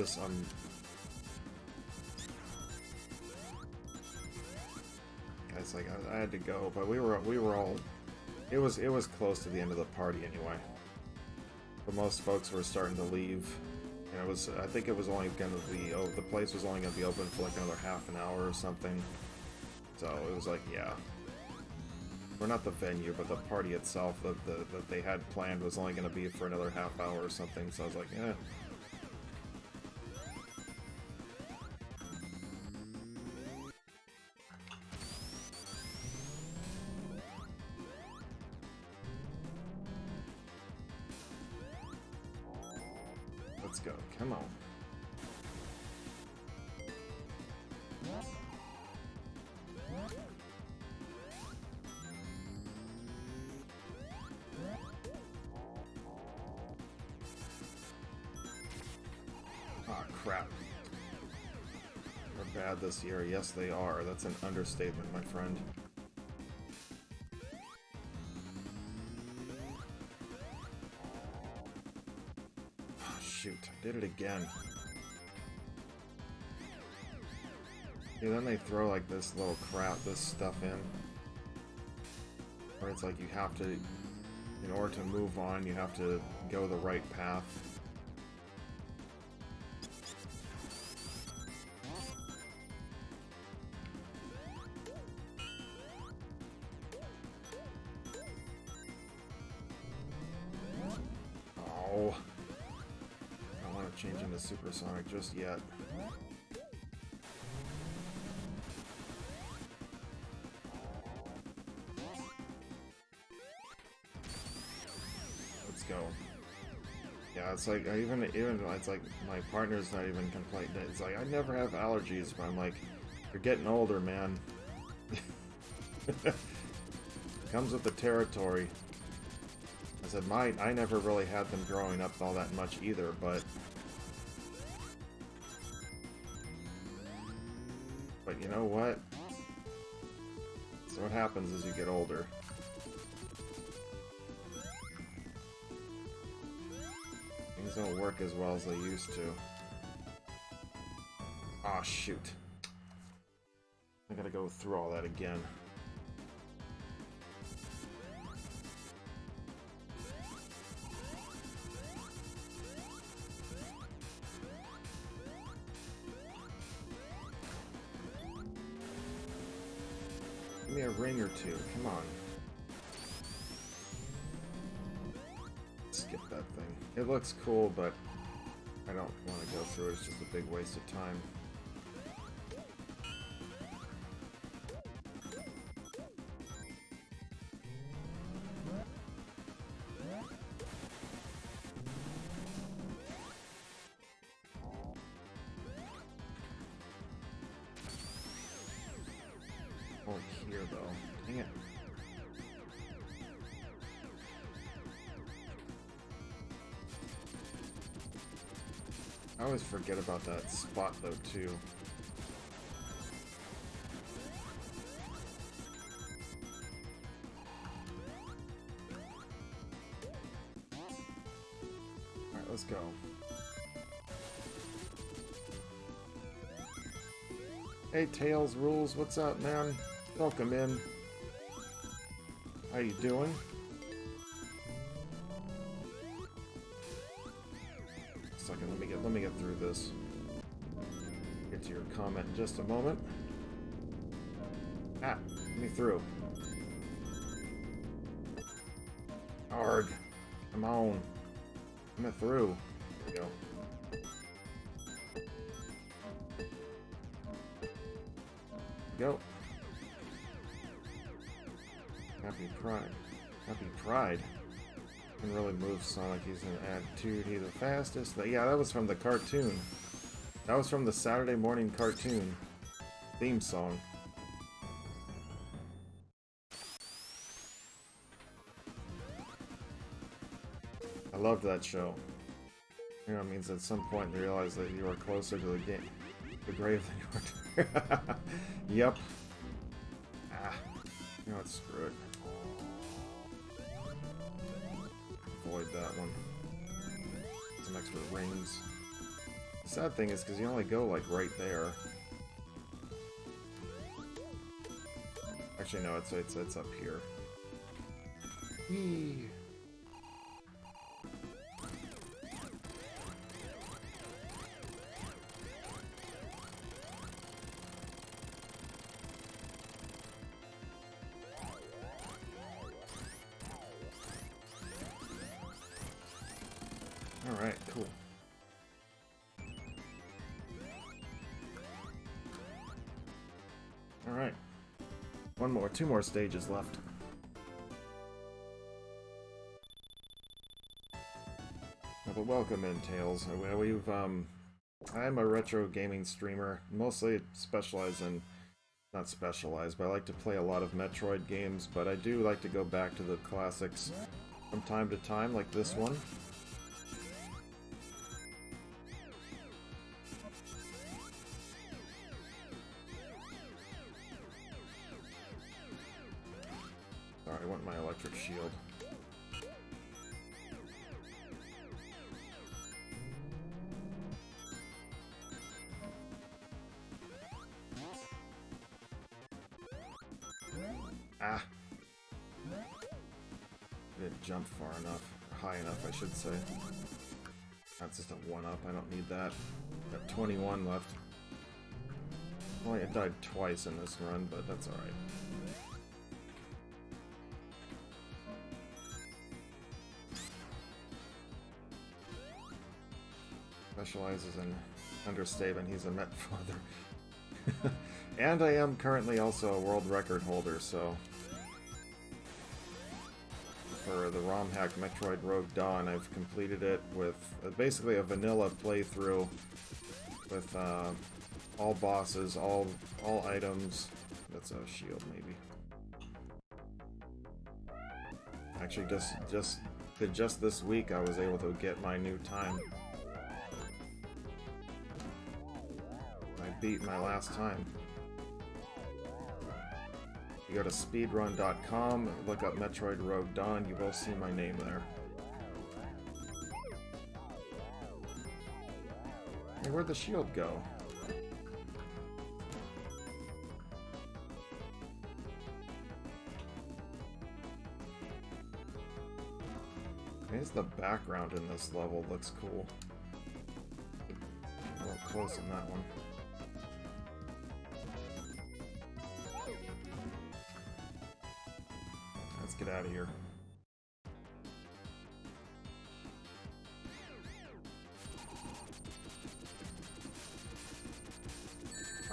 It's like I had to go, but we were all. It was close to the end of the party anyway. But most folks were starting to leave. And I think it was only going to be, the place was only going to be open for like another half an hour or something. So it was like, yeah. Or not the venue, but the party itself that they had planned was only going to be for another half hour or something. So I was like, eh. Let's go. Come on. Ah, crap. They're bad this year. Yes, they are. That's an understatement, my friend. Oh, shoot. I did it again. See, then they throw like this little crap, this stuff in. Where it's like you have to, in order to move on, you have to go the right path. Oh. I don't want to change into Supersonic just yet. Go. Yeah, it's like even it's like my partner's not even complaining. It's like I never have allergies, but I'm like, you're getting older, man. Comes with the territory. I said I never really had them growing up all that much either, but you know what? So what happens as you get older. Don't work as well as they used to. Ah, shoot. I gotta go through all that again. Give me a ring or two, come on. Skip that thing. It looks cool, but I don't want to go through it. It's just a big waste of time. Oh, here though. Dang it. I always forget about that spot though too. Alright, let's go. Hey Tails Rules, what's up, man? Welcome in. How you doing? Second, let me get through this. Get to your comment in just a moment. Ah, let me through. Arg. Come on. Come through. There we go. Go. Happy Pride. Happy Pride. Can really move Sonic. He's an attitude. He's the fastest. Yeah, that was from the cartoon. That was from the Saturday morning cartoon theme song. I loved that show. You know, it means at some point you realize that you are closer to the grave than you are. Yep. Ah. You know what? Screw it. Avoid that one. Some extra rings. The sad thing is because you only go like right there. Actually, no, it's up here. Whee! Alright, cool. Alright. Two more stages left. But welcome in, Tails. I'm a retro gaming streamer, mostly specialized in, not specialized, but I like to play a lot of Metroid games, but I do like to go back to the classics from time to time, like this one. Sorry, I want my electric shield. Ah! I didn't jump far enough. High enough, I should say. That's just a 1-up, I don't need that. Got 21 left. Well, I died twice in this run, but that's alright. Specializes in understatement, he's a Met father. And I am currently also a world record holder, so... For the ROM hack Metroid Rogue Dawn, I've completed it with basically a vanilla playthrough with all bosses, all items. That's a shield, maybe. Actually, just this week I was able to get my new time. I beat my last time. You go to speedrun.com, look up Metroid Rogue Dawn, you will see my name there. Hey, where'd the shield go? I guess the background in this level looks cool. A little close on that one. Let's get out of here.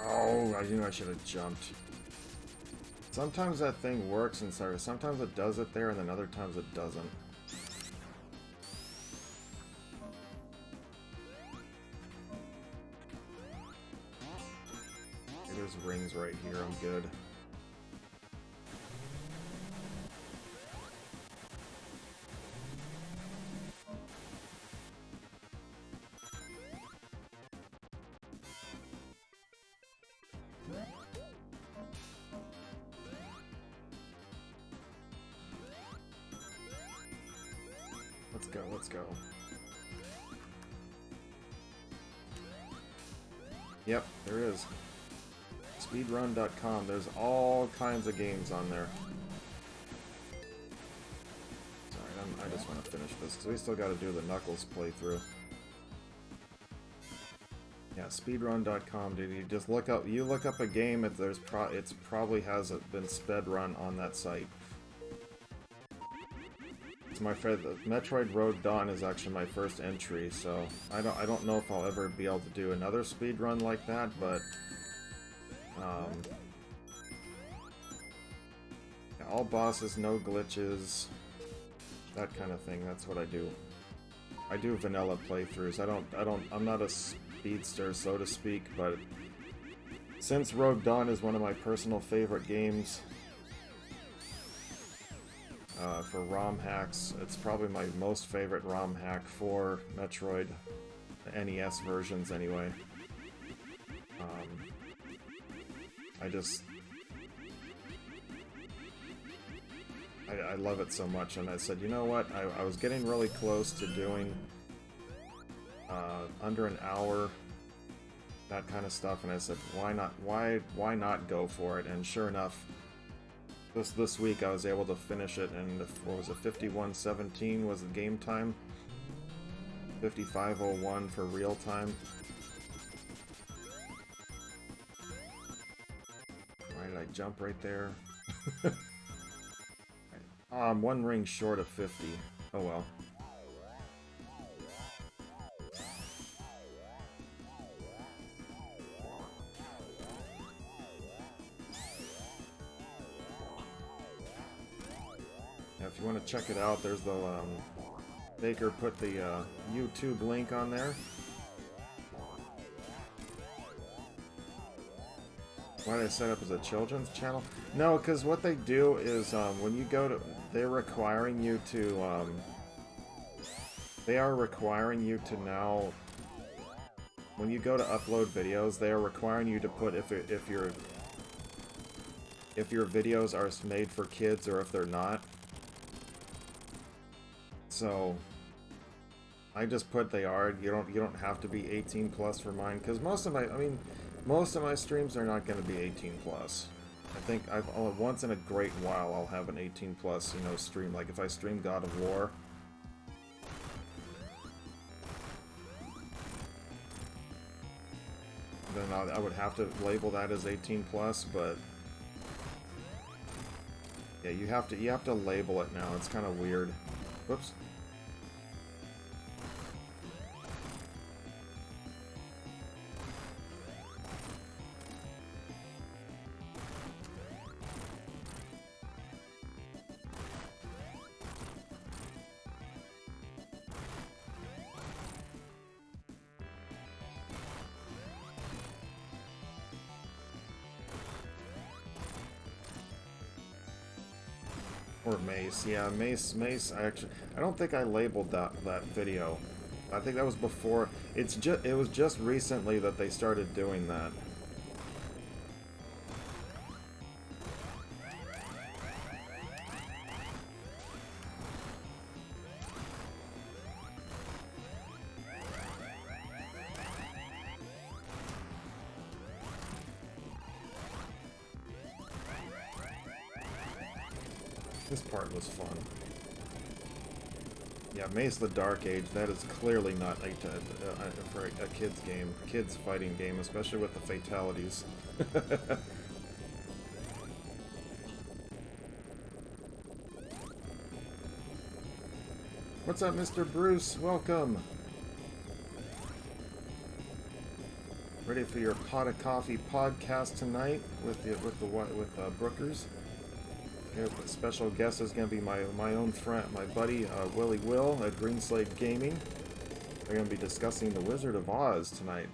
Oh, I knew I should have jumped. Sometimes that thing works and sometimes it does it there and then other times it doesn't. Okay, there's rings right here, I'm good. Let's go. Yep, there is. Speedrun.com, there's all kinds of games on there. Sorry, I just want to finish this, because we still got to do the Knuckles playthrough. Yeah, speedrun.com, dude, you just look up a game, it probably has been sped run on that site. It's my favorite. Metroid Rogue Dawn is actually my first entry, so I don't know if I'll ever be able to do another speed run like that, but All bosses, no glitches, that kind of thing. That's what I do. I do vanilla playthroughs. I'm not a speedster, so to speak, but since Rogue Dawn is one of my personal favorite games for ROM hacks, it's probably my most favorite ROM hack for Metroid, the NES versions anyway. I love it so much, and I said, you know what, I was getting really close to doing under an hour, that kind of stuff, and I said, why not go for it? And sure enough, this week I was able to finish it, and what was it, 51:17 was the game time, 55:01 for real time. Why did I jump right there? One ring short of 50. Oh well. Yeah, if you want to check it out, there's the Baker put the YouTube link on there. Why did I set up as a children's channel? No, because what they do is when you go to, they're requiring you to, they are requiring you to now, when you go to upload videos, they are requiring you to put if your videos are made for kids or if they're not. So I just put they are. You don't have to be 18 plus for mine, because most of my streams are not going to be 18 plus. I think once in a great while I'll have an 18 plus, stream. Like if I stream God of War. Then I would have to label that as 18 plus, but yeah, you have to label it now. It's kind of weird. Whoops. Or Mace, yeah, Mace. I don't think I labeled that video. I think that was before. It was just recently that they started doing that. This part was fun. Yeah, Mace the Dark Age, that is clearly not for a kid's game. Kids fighting game, especially with the fatalities. What's up, Mr. Bruce? Welcome! Ready for your pot of coffee podcast tonight with Brookers? Yeah, the special guest is going to be my own friend, my buddy Willie Will at Greenslade Gaming. They're going to be discussing The Wizard of Oz tonight.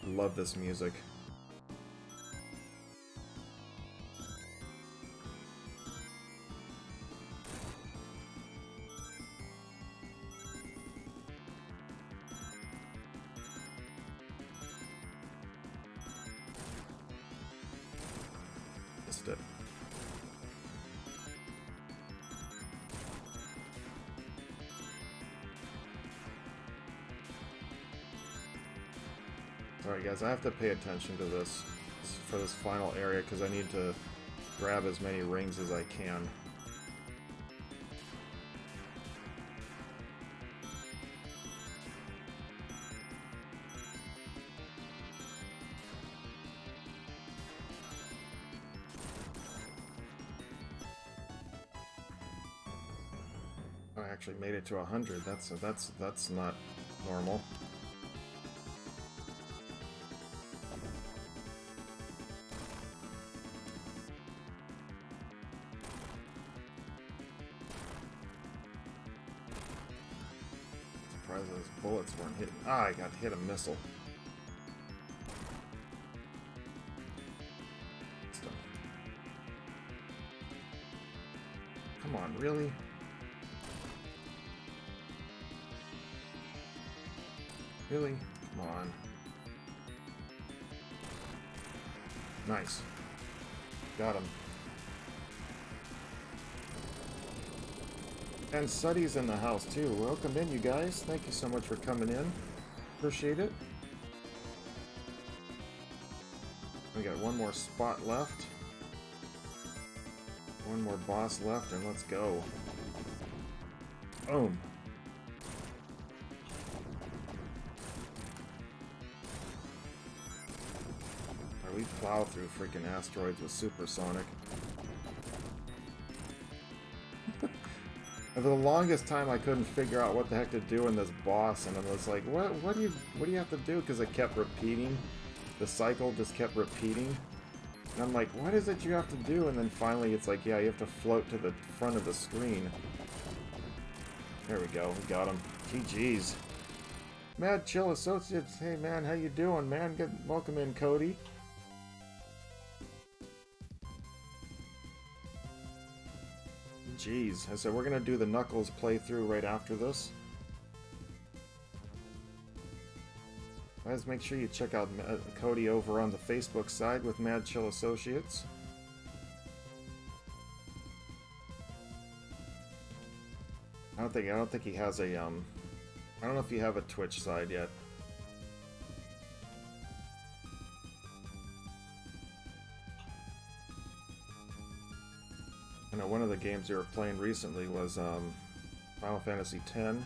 Love this music. Missed it. Alright guys, I have to pay attention to this for this final area because I need to grab as many rings as I can. I actually made it to 100. That's not normal. surprised those bullets weren't hitting. Ah, I got hit a missile. Stuff. Come on, really? Really? Come on. Nice. Got him. And Suddy's in the house too. Welcome in, you guys. Thank you so much for coming in. Appreciate it. We got one more spot left. One more boss left, and let's go. Boom. We plow through freaking asteroids with supersonic. For the longest time, I couldn't figure out what the heck to do in this boss, and I was like, "What do you have to do?" Because it kept repeating. The cycle just kept repeating, and I'm like, "What is it you have to do?" And then finally, it's like, "Yeah, you have to float to the front of the screen." There we go. We got him. GG's. Mad Chill Associates. Hey man, how you doing, man? Welcome in, Cody. Jeez, so we're gonna do the Knuckles playthrough right after this. Guys, make sure you check out Cody over on the Facebook side with Mad Chill Associates. I don't think he has a I don't know if you have a Twitch side yet. I know one of the games we were playing recently was Final Fantasy X.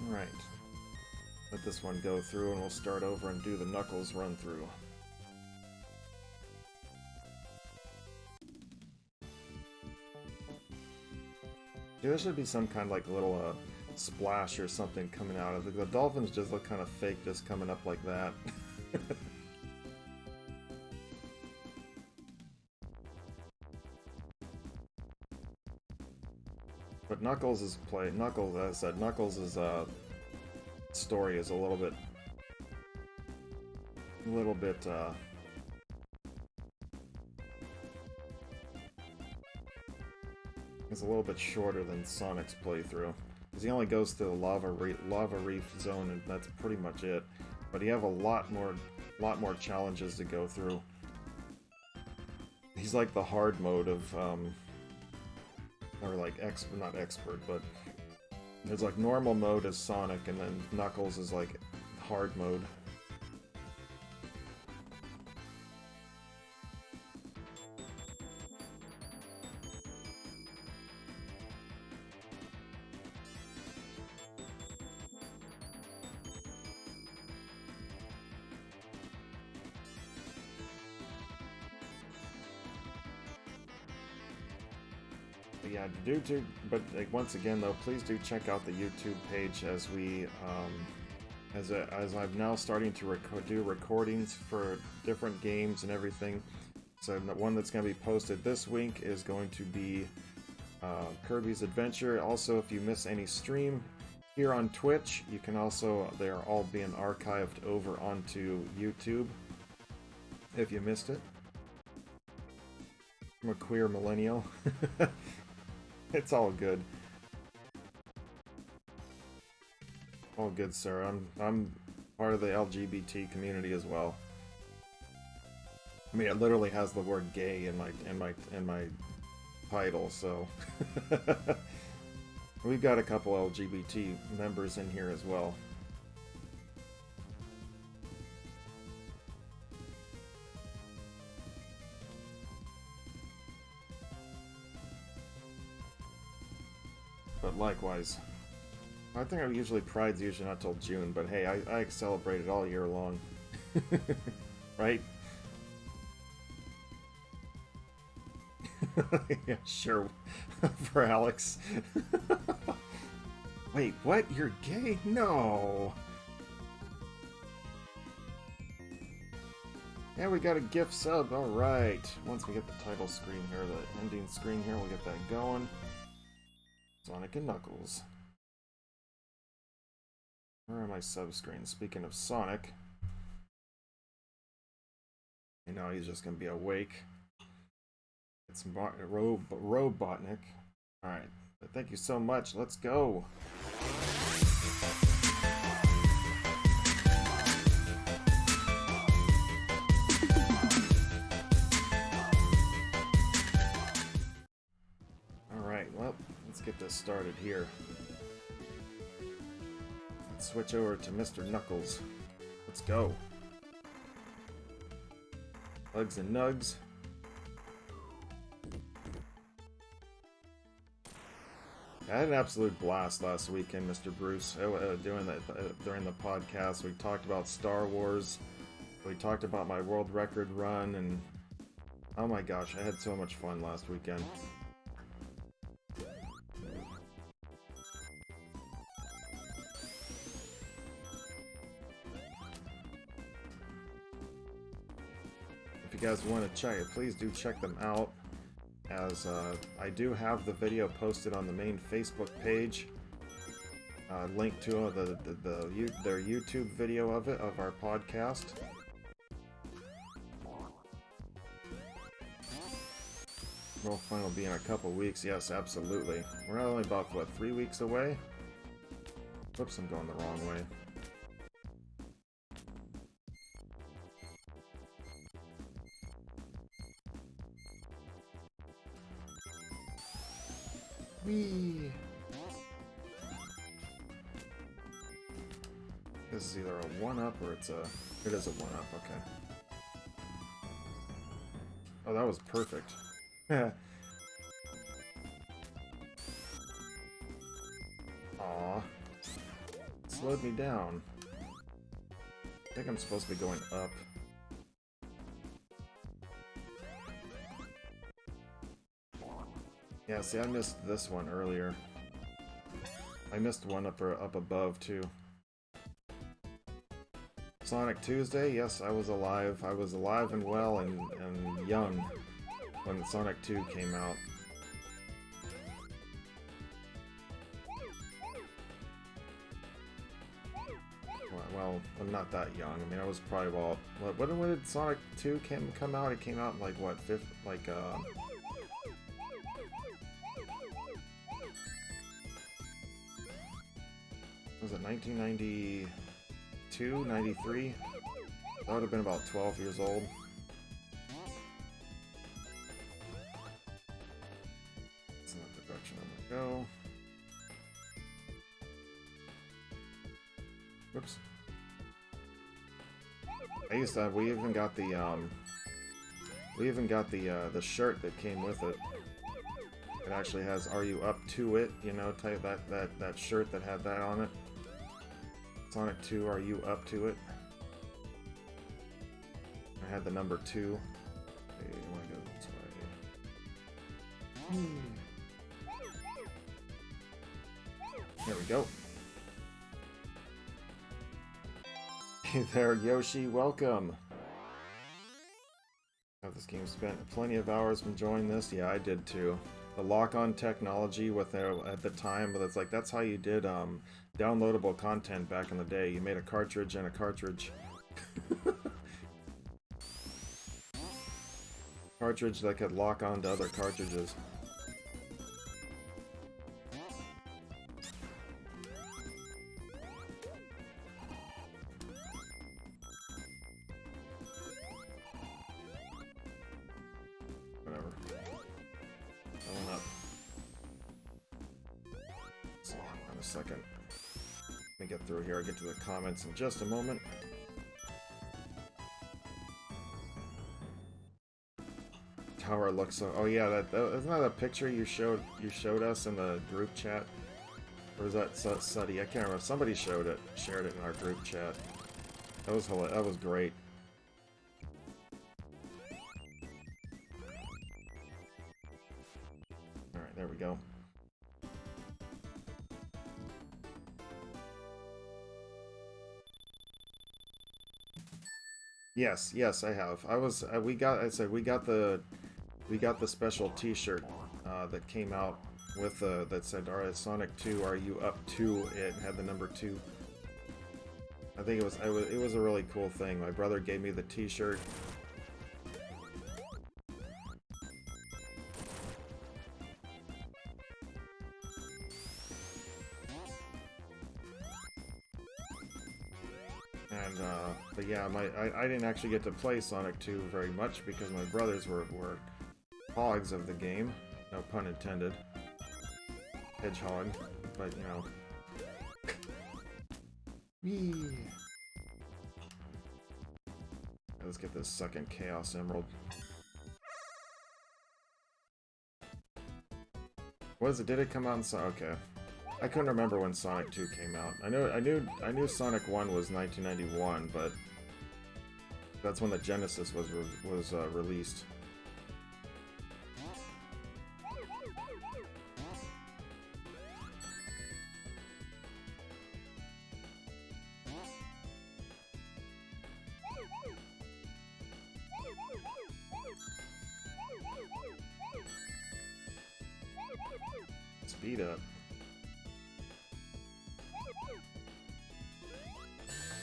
Alright. Let this one go through and we'll start over and do the Knuckles run through. There should be some kind of like little splash or something coming out of it. The dolphins just look kind of fake just coming up like that. But Knuckles, as I said, Knuckles' story is a little bit it's a little bit shorter than Sonic's playthrough. Because he only goes to the lava reef zone, and that's pretty much it. But you have a lot more challenges to go through. He's like the hard mode of, or like not expert, but there's like normal mode as Sonic, and then Knuckles is like hard mode. Yeah, but like, once again though, please do check out the YouTube page as we, as I'm now starting to do recordings for different games and everything. So the one that's going to be posted this week is going to be Kirby's Adventure. Also, if you miss any stream here on Twitch, you can also, they are all being archived over onto YouTube if you missed it. I'm a queer millennial. It's all good. All good, sir. I'm part of the LGBT community as well. I mean, it literally has the word "gay" in my title, so we've got a couple LGBT members in here as well. But likewise, I think Pride's usually not till June, but hey, I celebrate it all year long. Right? Yeah, sure. For Alex. Wait, what? You're gay? No! And we got a gift sub. Alright. Once we get the title screen here, the ending screen here, we'll get that going. Sonic and Knuckles. Where are my sub screens? Speaking of Sonic. You know, he's just going to be awake. It's Robotnik. Alright. Thank you so much. Let's go. Alright, well, let's get this started here. Let's switch over to Mr. Knuckles. Let's go. Hugs and nugs. I had an absolute blast last weekend, Mr. Bruce, doing that during the podcast. We talked about Star Wars. We talked about my world record run, and oh my gosh, I had so much fun last weekend. If you guys want to check it, please do check them out. As I do have the video posted on the main Facebook page. Link to their YouTube video of our podcast. Real Fun will be in a couple weeks. Yes, absolutely. We're only about, what, 3 weeks away? Whoops, I'm going the wrong way. Whee! This is either a 1-up or it is a 1-up, okay. Oh, that was perfect. Aw. It slowed me down. I think I'm supposed to be going up. Yeah, see, I missed this one earlier. I missed one up above, too. Sonic Tuesday, yes, I was alive. I was alive and well and young when Sonic 2 came out. Well, I'm not that young. I mean, I was probably about... When did Sonic 2 come out? It came out in, like, what, was it 1992, 93? That would have been about 12 years old. That's not the direction I'm gonna go. Whoops. We even got the shirt that came with it. It actually has "Are you up to it?" You know, type that shirt that had that on it. Sonic 2, are you up to it? I had the number 2. Okay, I want to go this way. There we go. Hey there, Yoshi, welcome! This game spent plenty of hours enjoying this. Yeah, I did too. The lock-on technology with at the time, but it's like that's how you did downloadable content back in the day. You made a cartridge and a cartridge. Cartridge that could lock on to other cartridges. Second. Let me get through here. I'll get to the comments in just a moment. Tower looks so... Oh yeah, isn't that a picture you showed us in the group chat? Or was that Suddy? I can't remember. Somebody shared it in our group chat. That was hilarious. That was great. Alright, there we go. Yes, yes, I have. I said we got the special T-shirt that came out with that said, "All right, Sonic 2, are you up to it?" Had the number 2. I think it was a really cool thing. My brother gave me the T-shirt. And but yeah, I didn't actually get to play Sonic 2 very much because my brothers were hogs of the game. No pun intended. Hedgehog, but you know. Whee! Let's get this second Chaos Emerald. What is it? Did it come out in Sonic? Okay. I couldn't remember when Sonic 2 came out. I knew Sonic 1 was 1991, but that's when the Genesis was released. Speed up.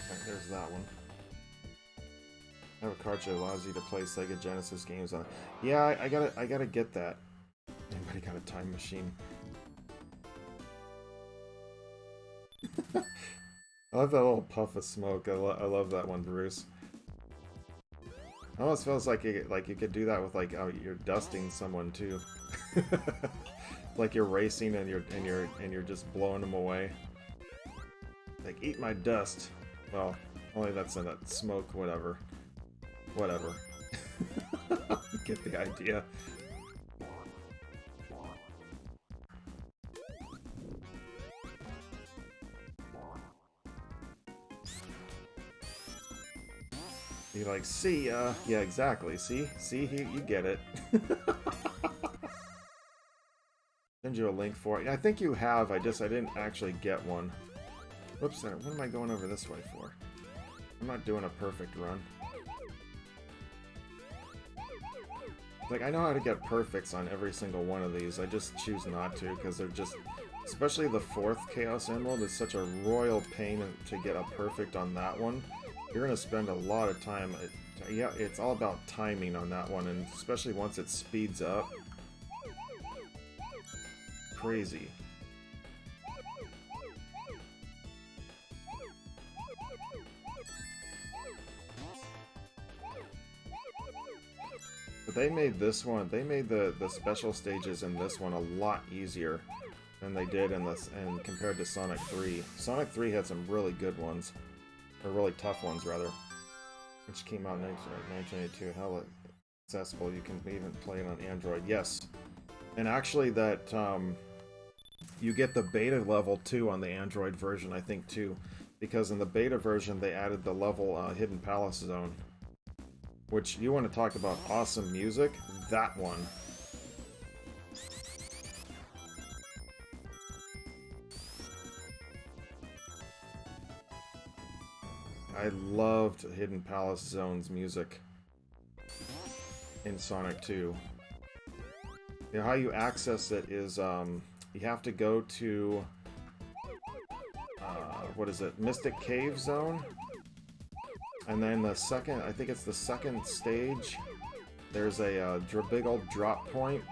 Alright, there's that one. I have a cartridge that allows you to play Sega Genesis games on it. Yeah, I gotta get that. Anybody got a time machine? I love that little puff of smoke. I love that one, Bruce. It almost feels like you could do that with like you're dusting someone too. Like you're racing and you're just blowing them away. Like, eat my dust. Well, only that's in that smoke, whatever. Whatever. Get the idea. You're like, see ya. Yeah, exactly. See? See? You get it. Send you a link for it. I think you have. I didn't actually get one. Whoops, what am I going over this way for? I'm not doing a perfect run. Like, I know how to get perfects on every single one of these. I just choose not to, because they're just... Especially the 4th Chaos Emerald is such a royal pain to get a perfect on that one. You're going to spend a lot of time... Yeah, it's all about timing on that one, and especially once it speeds up. Crazy. But they made this one, they made the special stages in this one a lot easier than they did in this, and compared to Sonic 3. Sonic 3 had some really good ones, or really tough ones rather, which came out in 1982. How accessible, you can even play it on Android. Yes, and actually that you get the beta level too on the Android version, I think too, because in the beta version they added the level Hidden Palace Zone. Which, you want to talk about awesome music? That one. I loved Hidden Palace Zone's music in Sonic 2. You know, how you access it is, you have to go to, what is it, Mystic Cave Zone? And then the second, I think it's the second stage, there's a big old drop point.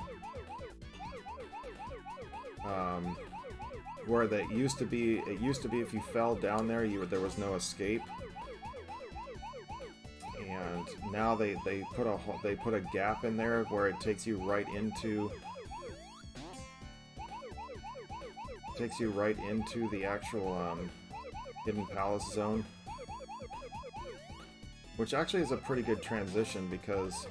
Where it used to be if you fell down there, there was no escape. And now they put a gap in there where it takes you right into the actual Hidden Palace Zone. Which actually is a pretty good transition because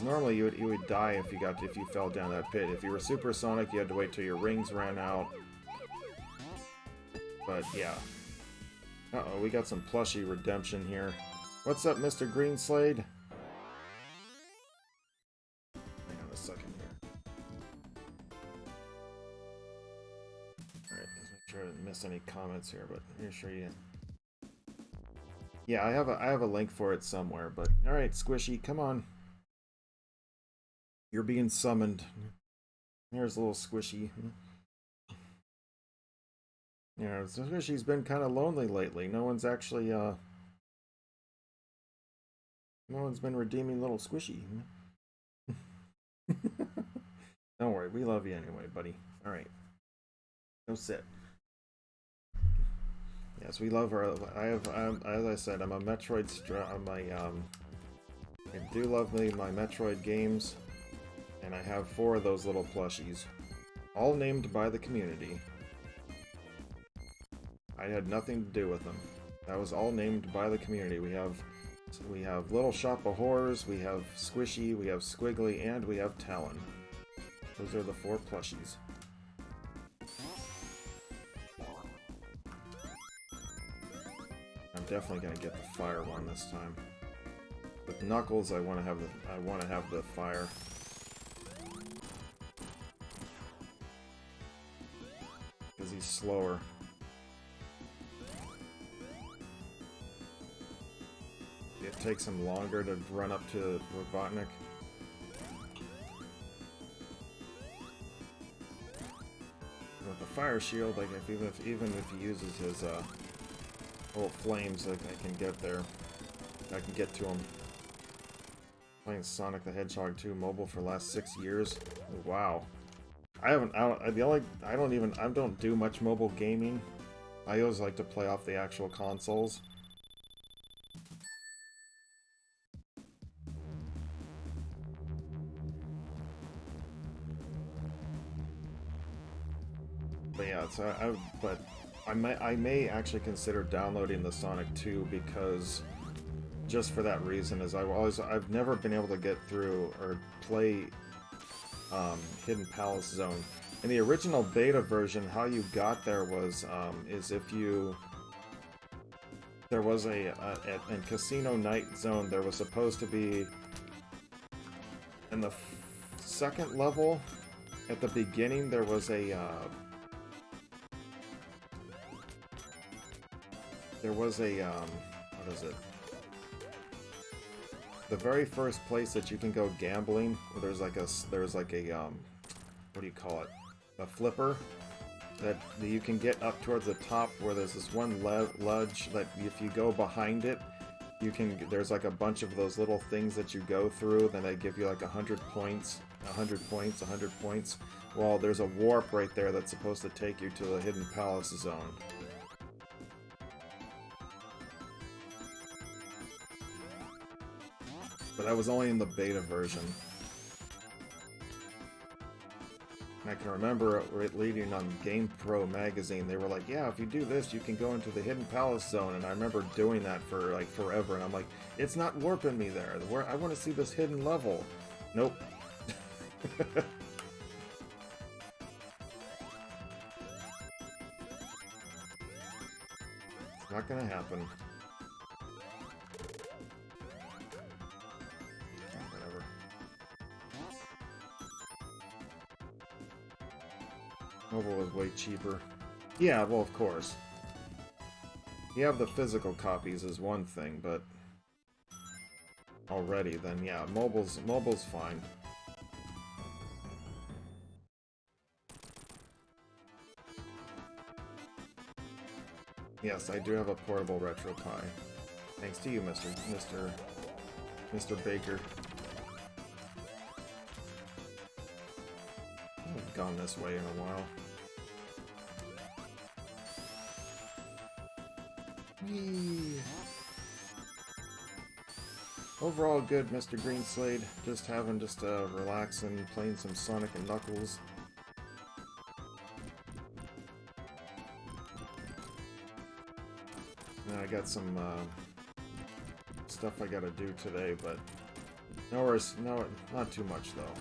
normally you would die if you fell down that pit. If you were Supersonic, you had to wait till your rings ran out. But yeah. Uh-oh, we got some plushie redemption here. What's up, Mr. Greenslade? Hang on a second here. Alright, let's make sure I didn't miss there's any comments here, but I'm sure you. Yeah, I have a link for it somewhere, but all right, Squishy, come on. You're being summoned. Here's a little Squishy. Yeah, Squishy's been kind of lonely lately. No one's actually no one's been redeeming little Squishy. Don't worry, we love you anyway, buddy. All right, go sit. Yes, we love our. As I said, I'm a Metroid. I do love my Metroid games, and I have 4 of those little plushies, all named by the community. I had nothing to do with them. That was all named by the community. We have Little Shop of Horrors, we have Squishy, we have Squiggly, and we have Talon. Those are the 4 plushies. I'm definitely gonna get the fire one this time. With Knuckles, I want to have the fire. Because he's slower. It takes him longer to run up to Robotnik. With the fire shield, like even if he uses his little flames, I can get there. I can get to him. Playing Sonic the Hedgehog 2 mobile for the last 6 years. Wow. I don't do much mobile gaming. I always like to play off the actual consoles. But yeah, so I may actually consider downloading the Sonic 2 because just for that reason, is I've never been able to get through or play Hidden Palace Zone. In the original beta version, how you got there was is if you there was in Casino Night Zone, there was supposed to be in the second level at the beginning there was a what is it? The very first place that you can go gambling, there's like a what do you call it? A flipper that you can get up towards the top where there's this one ledge that if you go behind it, there's like a bunch of those little things that you go through, then they give you like 100 points, 100 points, 100 points. Well, there's a warp right there that's supposed to take you to the Hidden Palace Zone. But I was only in the beta version. And I can remember reading on GamePro magazine, they were like, yeah, if you do this, you can go into the Hidden Palace Zone. And I remember doing that for like forever. And I'm like, it's not warping me there. I want to see this hidden level. Nope. It's not gonna happen. Mobile is way cheaper. Yeah, well, of course. You have the physical copies is one thing, but already, then yeah, mobile's fine. Yes, I do have a portable RetroPie. Thanks to you, Mr. Baker. I haven't gone this way in a while. Whee. Overall good, Mr. Greenslade. Just relaxing, playing some Sonic and Knuckles. And I got some stuff I gotta do today, but no, not too much though.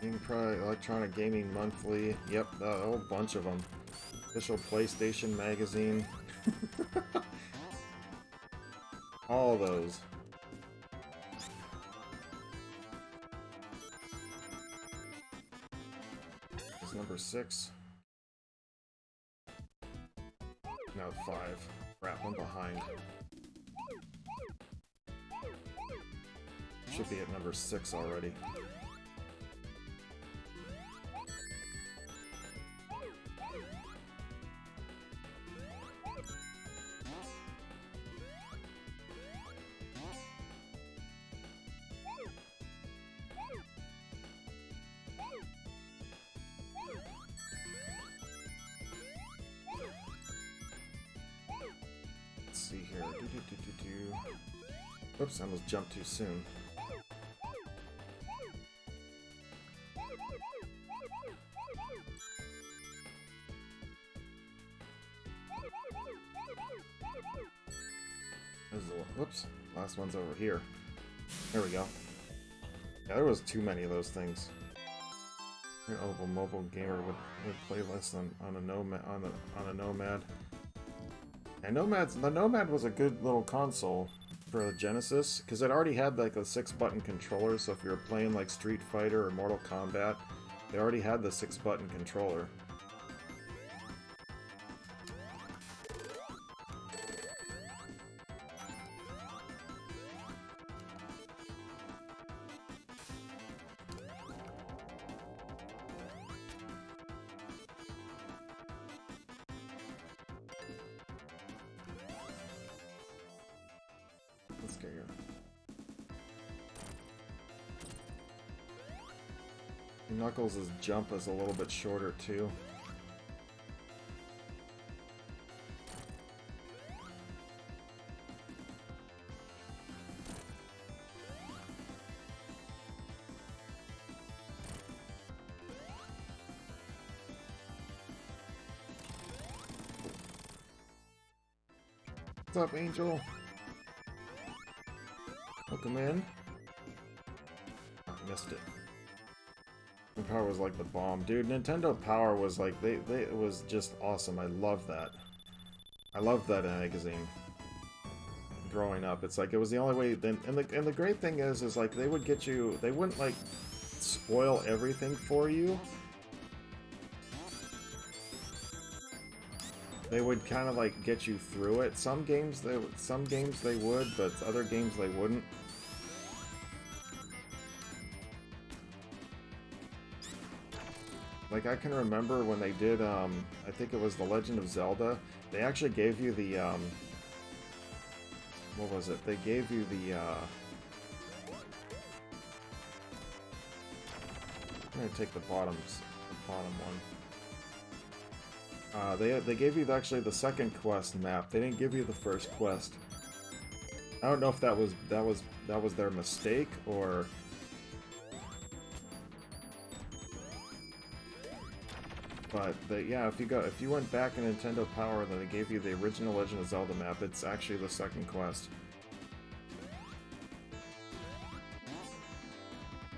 Electronic Gaming Monthly. Yep, a whole bunch of them. Official PlayStation Magazine. All those. It's number 6. Now 5. Crap, I'm behind. Should be at number 6 already. Let's see here. Oops, I almost jumped too soon. Whoops, last one's over here. There we go. Yeah, there was too many of those things. Oh, mobile gamer would play less on a Nomad on a Nomad. And the Nomad was a good little console for the Genesis because it already had like a 6-button controller. So if you were playing like Street Fighter or Mortal Kombat, they already had the 6-button controller. Let's get here. Knuckles' jump is a little bit shorter too. What's up, Angel? Welcome in. I missed it. Power was like the bomb. Dude, Nintendo Power was like, it was just awesome. I love that. I loved that magazine. Growing up, it's like, it was the only way, and the great thing is like, they would get you, they wouldn't like, spoil everything for you. They would kind of like get you through it. Some games they would, but other games they wouldn't. Like, I can remember when they did, I think it was The Legend of Zelda, they actually gave you the, what was it? They gave you the, I'm gonna take the bottom one. They gave you actually the second quest map. They didn't give you the first quest. I don't know if that was their mistake or... But yeah, if you went back in Nintendo Power, then they gave you the original Legend of Zelda map. It's actually the second quest.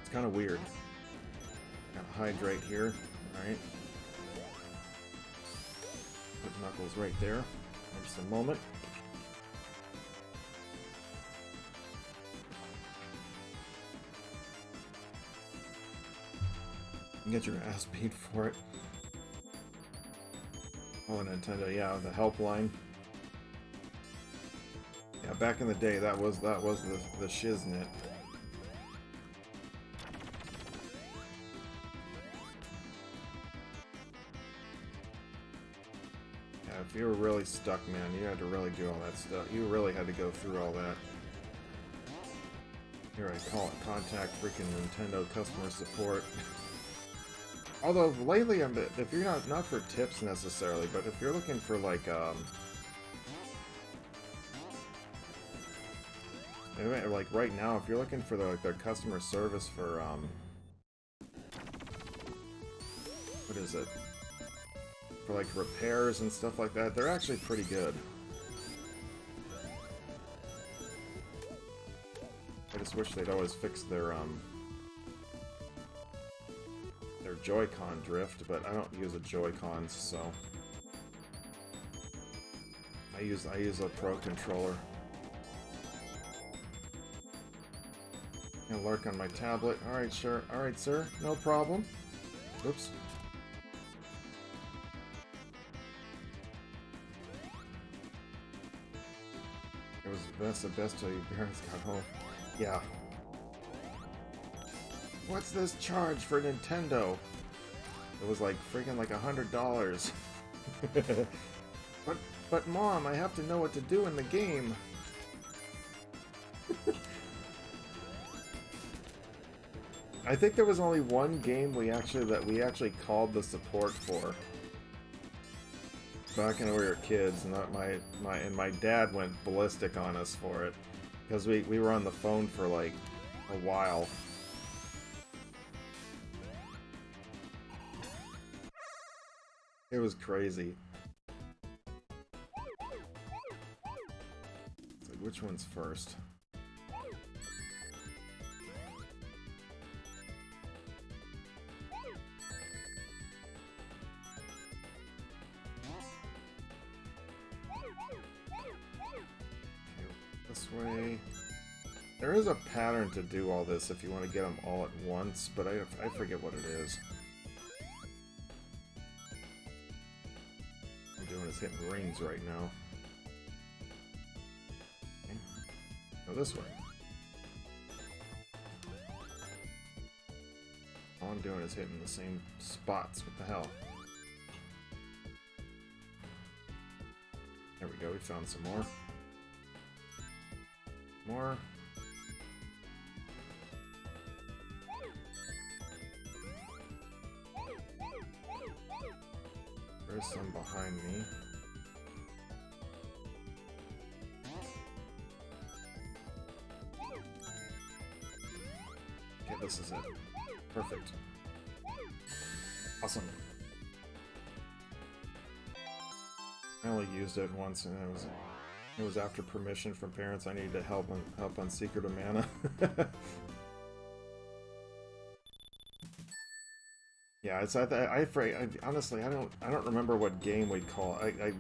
It's kind of weird. Gotta hydrate here. All right. Put Knuckles right there. In just a moment. You get your ass beat for it. Oh, Nintendo, yeah, the helpline. Yeah, back in the day, that was the shiznit. Yeah, if you were really stuck, man, you had to really do all that stuff. You really had to go through all that. Here I call it contact freaking Nintendo customer support. Although lately, if you're not for tips necessarily, but if you're looking for like right now, if you're looking for their customer service for what is it? For like repairs and stuff like that, they're actually pretty good. I just wish they'd always fix their Joy-Con drift, but I don't use a Joy-Cons, so I use a Pro controller. Gonna lurk on my tablet. Alright, sure. Alright, sir. No problem. Oops. It was the best till your parents got home. Yeah. What's this charge for Nintendo? It was like freaking like $100. But Mom, I have to know what to do in the game. I think there was only one game we actually called the support for back when we were kids, and my dad went ballistic on us for it because we were on the phone for like a while. It was crazy. It's like, which one's first? This way. There is a pattern to do all this if you want to get them all at once, but I forget what it is. I'm doing is hitting rings right now. Okay. Go this way. All I'm doing is hitting the same spots. What the hell? There we go, we found some more. More. There's some behind me. Okay, this is it. Perfect. Awesome. I only used it once, and it was after permission from parents. I needed to help on Secret of Mana. Yeah, it's I honestly I don't remember what game we'd call I don't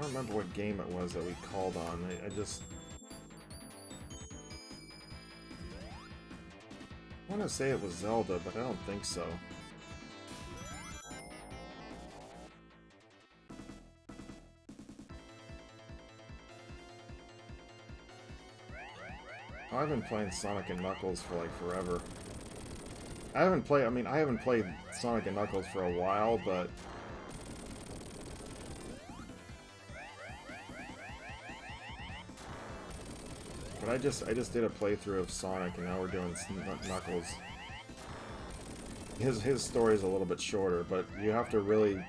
remember what game it was that we called on. I just want to say it was Zelda, but I don't think so. Oh, I've been playing Sonic and Knuckles for like forever. I haven't played Sonic and Knuckles for a while, but I just did a playthrough of Sonic, and now we're doing Knuckles. His story is a little bit shorter, but you have to really.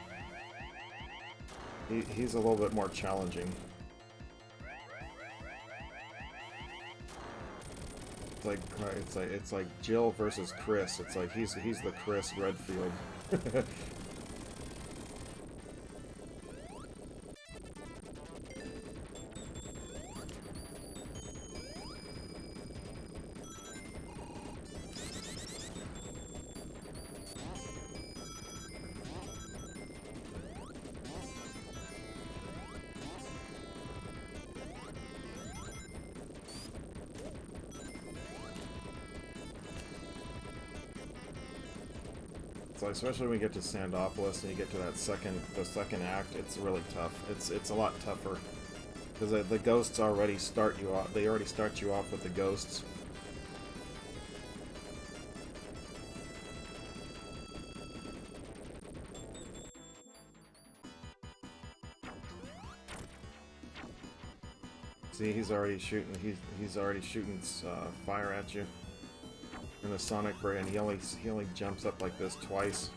He's a little bit more challenging. It's like Jill versus Chris. It's like he's the Chris Redfield. So especially when you get to Sandopolis and you get to the second act, it's really tough. It's a lot tougher because the ghosts already start you off. They already start you off with the ghosts. See, he's already shooting. He's already shooting fire at you. In the Sonic Ray, and he only jumps up like this twice.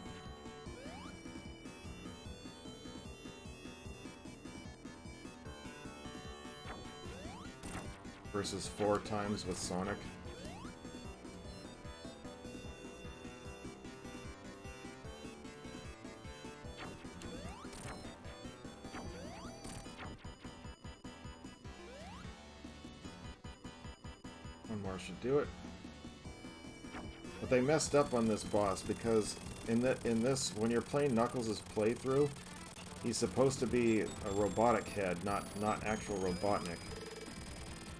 Versus 4 times with Sonic. One more should do it. But they messed up on this boss because in this, when you're playing Knuckles' playthrough, he's supposed to be a robotic head, not actual Robotnik.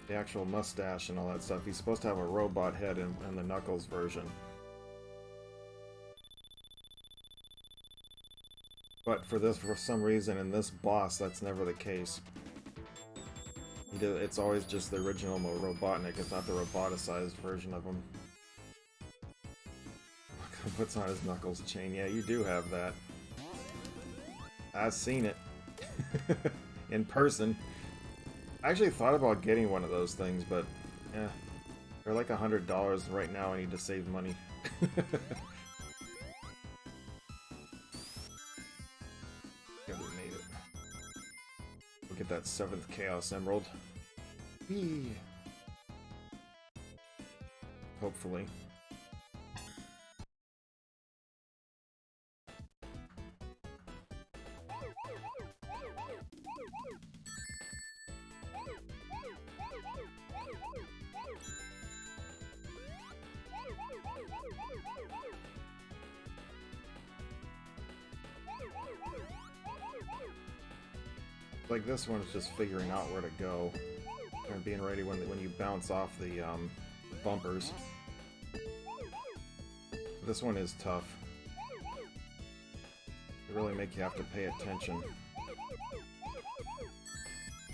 The actual mustache and all that stuff. He's supposed to have a robot head in the Knuckles version. But for some reason, in this boss, that's never the case. It's always just the original Robotnik. It's not the roboticized version of him. Puts on his Knuckles chain. Yeah, you do have that. I've seen it. In person. I actually thought about getting one of those things, but yeah, they're like $100 right now. I need to save money. Yeah, we made it. We'll get that 7th Chaos Emerald. Whee! Hopefully. Like this one is just figuring out where to go and being ready when you bounce off the bumpers. This one is tough. They really make you have to pay attention.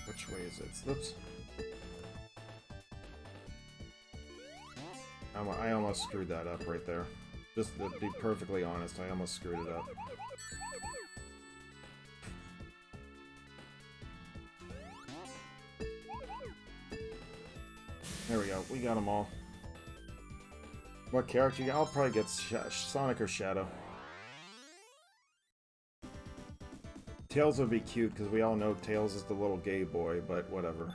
Which way is it? Oops. I almost screwed that up right there. Just to be perfectly honest, I almost screwed it up. There we go. We got them all. What character you got? I'll probably get Sonic or Shadow. Tails would be cute because we all know Tails is the little gay boy, but whatever.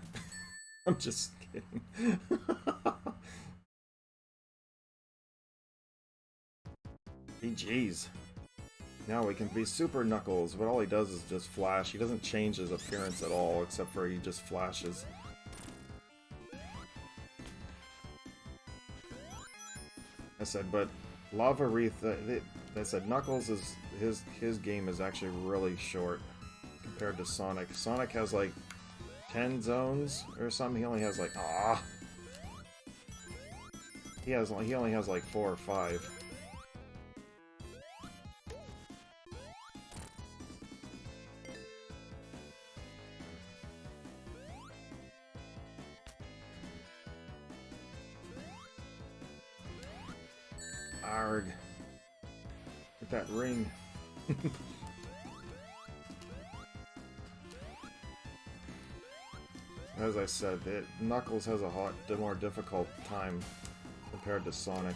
I'm just kidding. Jeez. Now we can be Super Knuckles, but all he does is just flash. He doesn't change his appearance at all, except for he just flashes. I said, but Lava Wreath, I said Knuckles is his game is actually really short compared to Sonic. Sonic has like 10 zones or something. He only has like he only has like 4 or 5. Arg. Get that ring. As I said, Knuckles has a more difficult time compared to Sonic.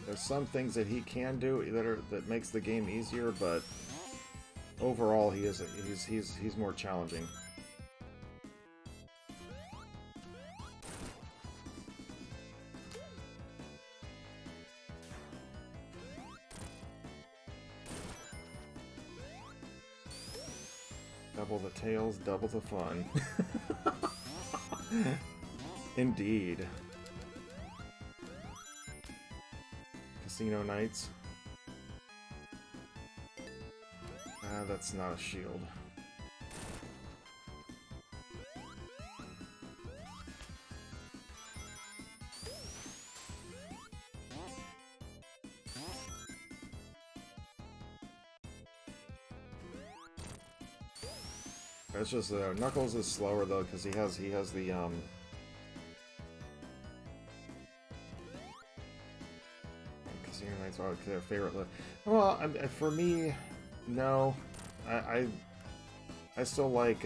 There's some things that he can do that makes the game easier, but overall he's more challenging. Double the tails, double the fun. Indeed. Casino Nights. Ah, that's not a shield. It's just Knuckles is slower though because he has the Casino Nights are their favorite. Well, for me, no, I still like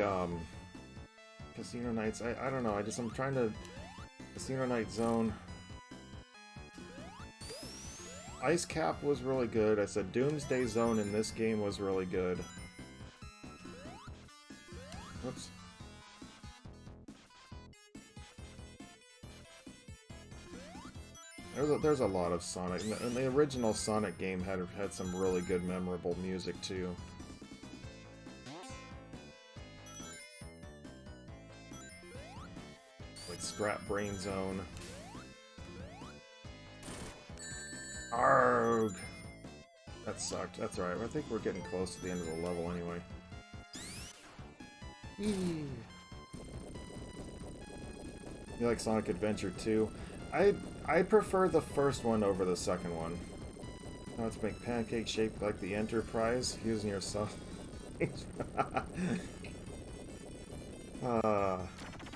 Casino Nights. I don't know. I'm trying to Casino Night Zone. Ice Cap was really good. I said Doomsday Zone in this game was really good. Whoops. There's a lot of Sonic, and the original Sonic game had some really good, memorable music too. Like Scrap Brain Zone. Arrgh! That sucked. That's alright. I think we're getting close to the end of the level anyway. You like Sonic Adventure 2? I prefer the first one over the second one. Now let's make pancakes shaped like the Enterprise using your self.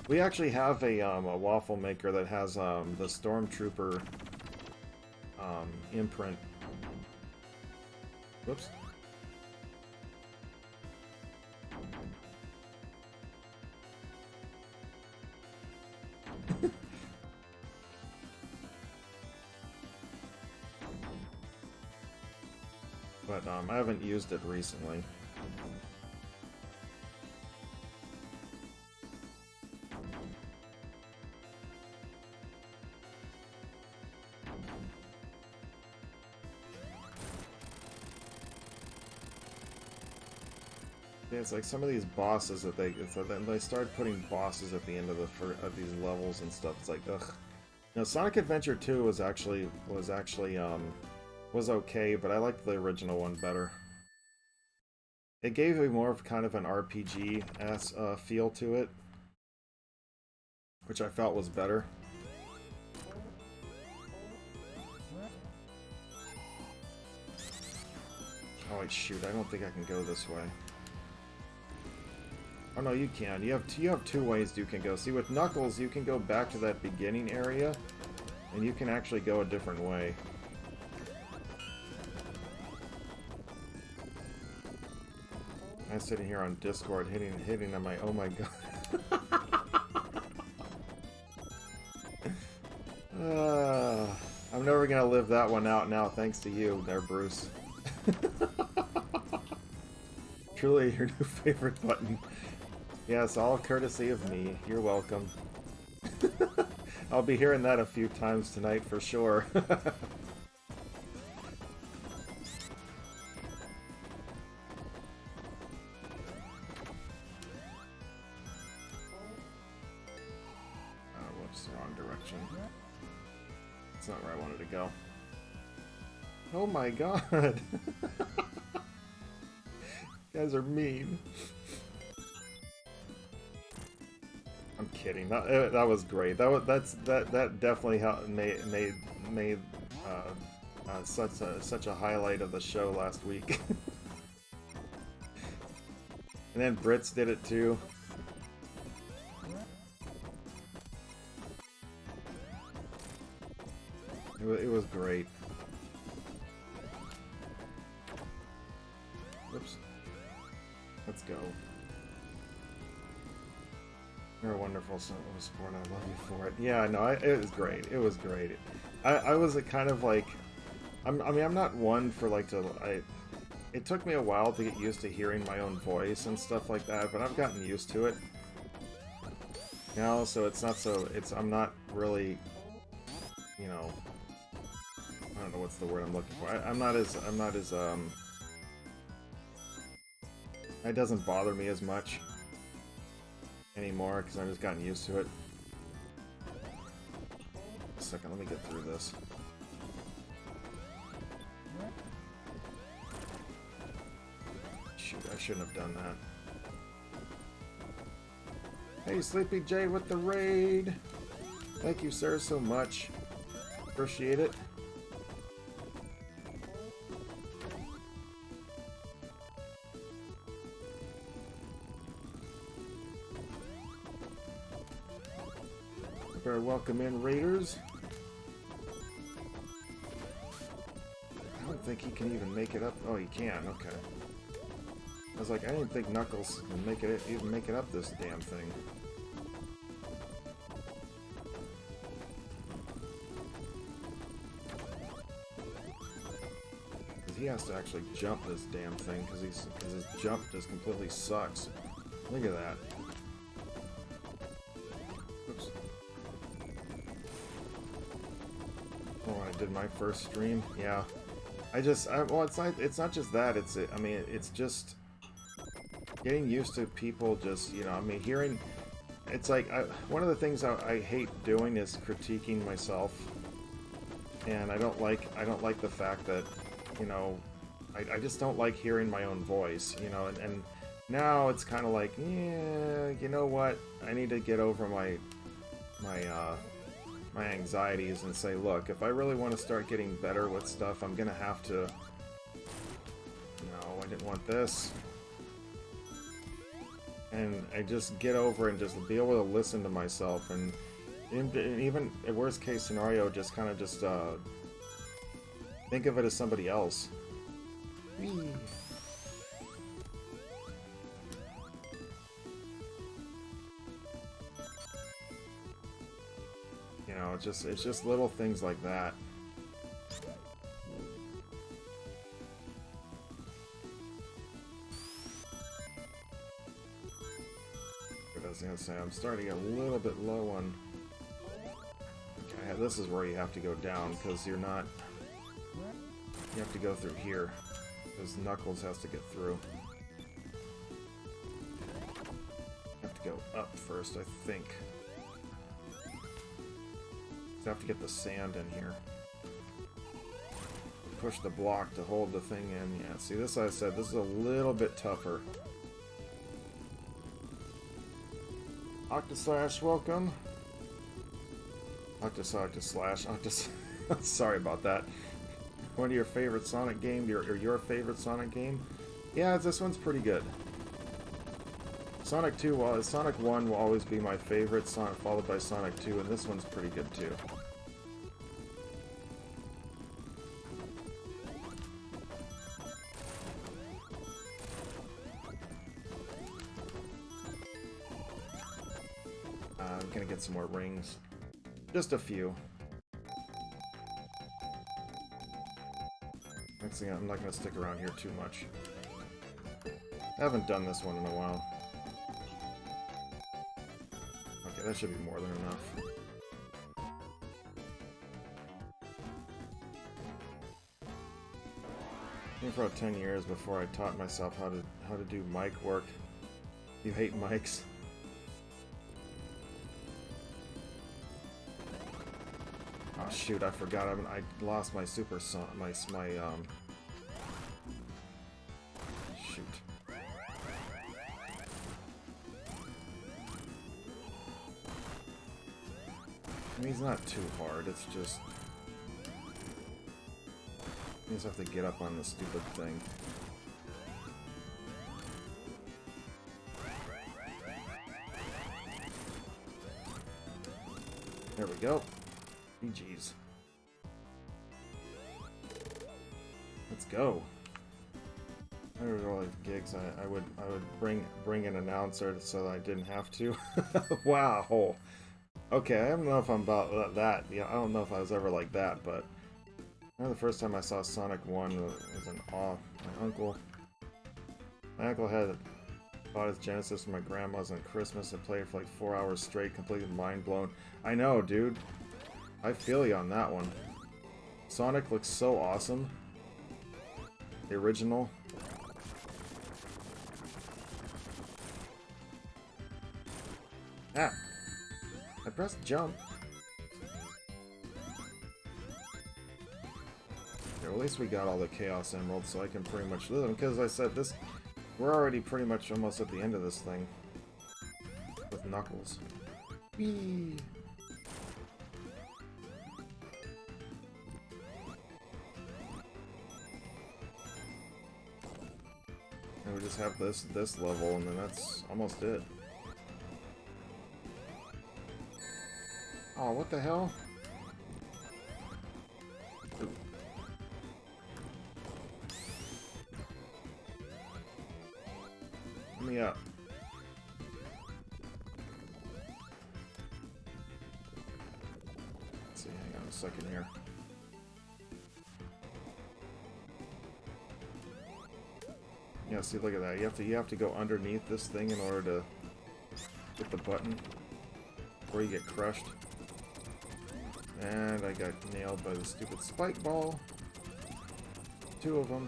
We actually have a waffle maker that has the Stormtrooper imprint. Whoops. But I haven't used it recently. Yeah, it's like some of these bosses that they start putting bosses at the end of these levels and stuff. It's like, ugh. No, Sonic Adventure 2 was okay, but I liked the original one better. It gave me more of kind of an RPG-esque feel to it, which I felt was better. Oh wait, shoot! I don't think I can go this way. Oh no, you can. You have two ways you can go. See, with Knuckles, you can go back to that beginning area, and you can actually go a different way. I'm sitting here on Discord hitting on my oh my god. I'm never gonna live that one out now, thanks to you there, Bruce. Truly your new favorite button. Yes, all courtesy of me. You're welcome. I'll be hearing that a few times tonight for sure. Whoops, wrong direction. It's not where I wanted to go. Oh my god! You guys are mean. I'm kidding. That was great. That definitely made such a highlight of the show last week. And then Brits did it too. It was great. Whoops. Let's go. You're a wonderful sport. I love you for it. Yeah, no, it was great. It was great. I was kind of like, I mean, I'm not one for like to. It took me a while to get used to hearing my own voice and stuff like that, but I've gotten used to it. You know, so it's not so. I'm not really, you know. I don't know what's the word I'm looking for. I'm not as. It doesn't bother me as much anymore because I've just gotten used to it. A second, let me get through this. Shoot, I shouldn't have done that. Hey, Sleepy J with the raid! Thank you, sir, so much. Appreciate it. Welcome in, Raiders. I don't think he can even make it up. Oh, he can. Okay. I was like, I didn't think Knuckles can even make it up this damn thing. Because he has to actually jump this damn thing because his jump just completely sucks. Look at that. Did my first stream, yeah. Well, it's not just that. I mean, it's just getting used to people. Just, you know, I mean, hearing. it's like, one of the things I hate doing is critiquing myself. And I don't like the fact that, you know, I just don't like hearing my own voice, you know, and now it's kind of like, yeah, you know what, I need to get over my anxieties and say, look, if I really want to start getting better with stuff, I'm gonna have to, no, I didn't want this, and I just get over and just be able to listen to myself, and even in worst case scenario, just kind of just think of it as somebody else. Whee. You know, it's just little things like that. I was gonna say, I'm starting to get a little bit low on. Okay, this is where you have to go down because you're not. You have to go through here because Knuckles has to get through. You have to go up first, I think. You have to get the sand in here. Push the block to hold the thing in. Yeah, see, this I said, this is a little bit tougher. Octoslash, welcome. Octoslash. Sorry about that. One of your favorite Sonic games, or your favorite Sonic game? Yeah, this one's pretty good. Sonic 1 will always be my favorite, followed by Sonic 2, and this one's pretty good too. I'm gonna get some more rings. Just a few. Next thing, I'm not gonna stick around here too much. I haven't done this one in a while. Okay, that should be more than enough. I think for about 10 years before I taught myself how to do mic work. You hate mics? Oh shoot, I forgot. I lost my super son. Shoot. I mean, it's not too hard. It's just you just have to get up on the stupid thing. There we go. GG's. Let's go. I would all have gigs. I would bring an announcer so that I didn't have to. Wow. Okay, I don't know if I'm about that. Yeah, I don't know if I was ever like that, but I know the first time I saw Sonic 1 was in awe. My uncle had bought his Genesis from my grandma's on Christmas and played it for like 4 hours straight, completely mind blown. I know, dude. I feel you on that one. Sonic looks so awesome. The original. Ah! I pressed jump. Yeah, well, at least we got all the Chaos Emeralds, so I can pretty much live them. Because I said this, we're already pretty much almost at the end of this thing with Knuckles. Whee! And we just have this level, and then that's almost it. Oh, what the hell? Ooh. Let me up. Let's see, hang on a second here. Yeah, see, look at that. You have to go underneath this thing in order to hit the button, or you get crushed. And I got nailed by the stupid spike ball. 2 of them.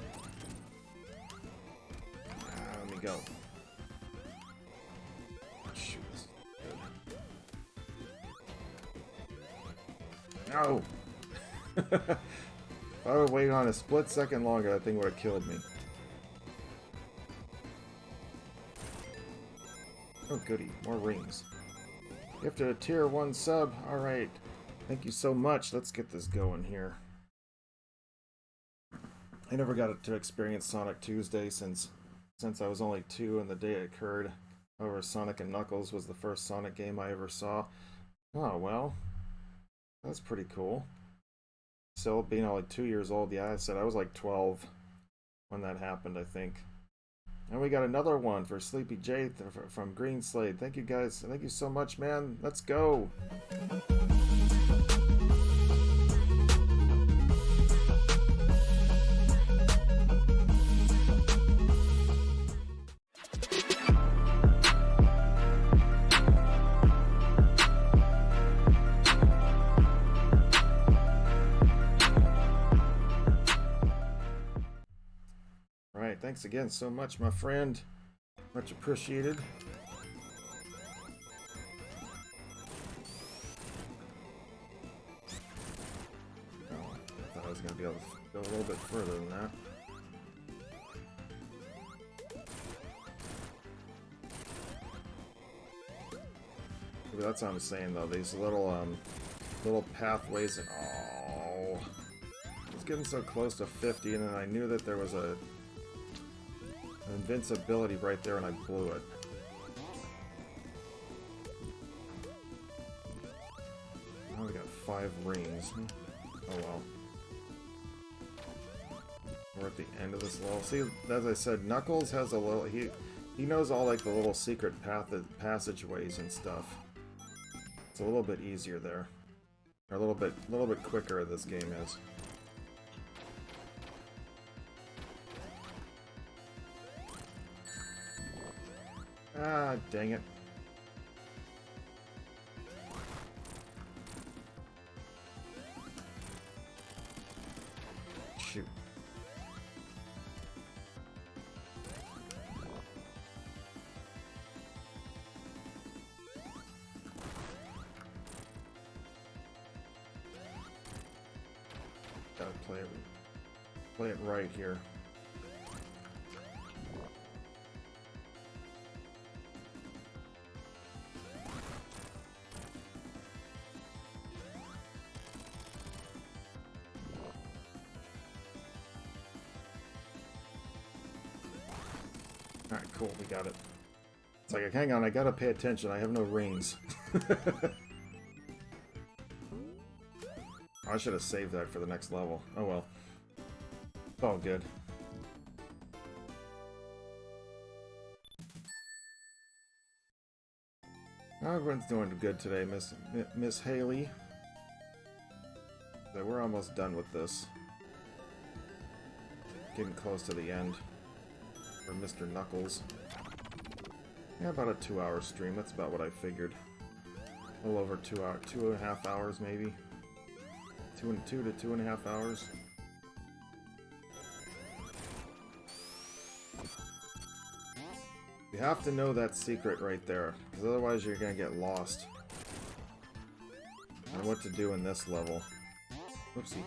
Let me go. Shoot, this is good. No! If I would have waited on a split second longer, that thing would have killed me. Oh goody, more rings. Gifted a tier 1 sub. Alright. Thank you so much. Let's get this going here. I never got to experience Sonic Tuesday since I was only 2 and the day it occurred. However, Sonic and Knuckles was the first Sonic game I ever saw. Oh, well. That's pretty cool. Still being only 2 years old. Yeah, I said I was like 12 when that happened, I think. And we got another one for Sleepy J from Green Slade. Thank you guys. Thank you so much, man. Let's go. Alright, thanks again so much, my friend. Much appreciated. Oh, I thought I was going to be able to go a little bit further than that. Maybe that's what I'm saying, though. These little pathways and... Oh! I was getting so close to 50, and then I knew that there was an invincibility right there, and I blew it. Now we got 5 rings. Oh well. We're at the end of this level. See, as I said, Knuckles has a little... He knows all, like, the little secret passageways and stuff. It's a little bit easier there. Or a little bit quicker this game is. Ah, dang it. Shoot. Gotta play it right here. Alright, cool, we got it. It's like, hang on, I gotta pay attention, I have no rings. I should have saved that for the next level. Oh well. It's all good. Everyone's doing good today, Miss Haley. So we're almost done with this. Getting close to the end. For Mr. Knuckles. Yeah, about a 2-hour stream. That's about what I figured. A little over 2 hours, 2.5 hours maybe. 2 to 2.5 hours. You have to know that secret right there, because otherwise you're gonna get lost. And what to do in this level. Whoopsie.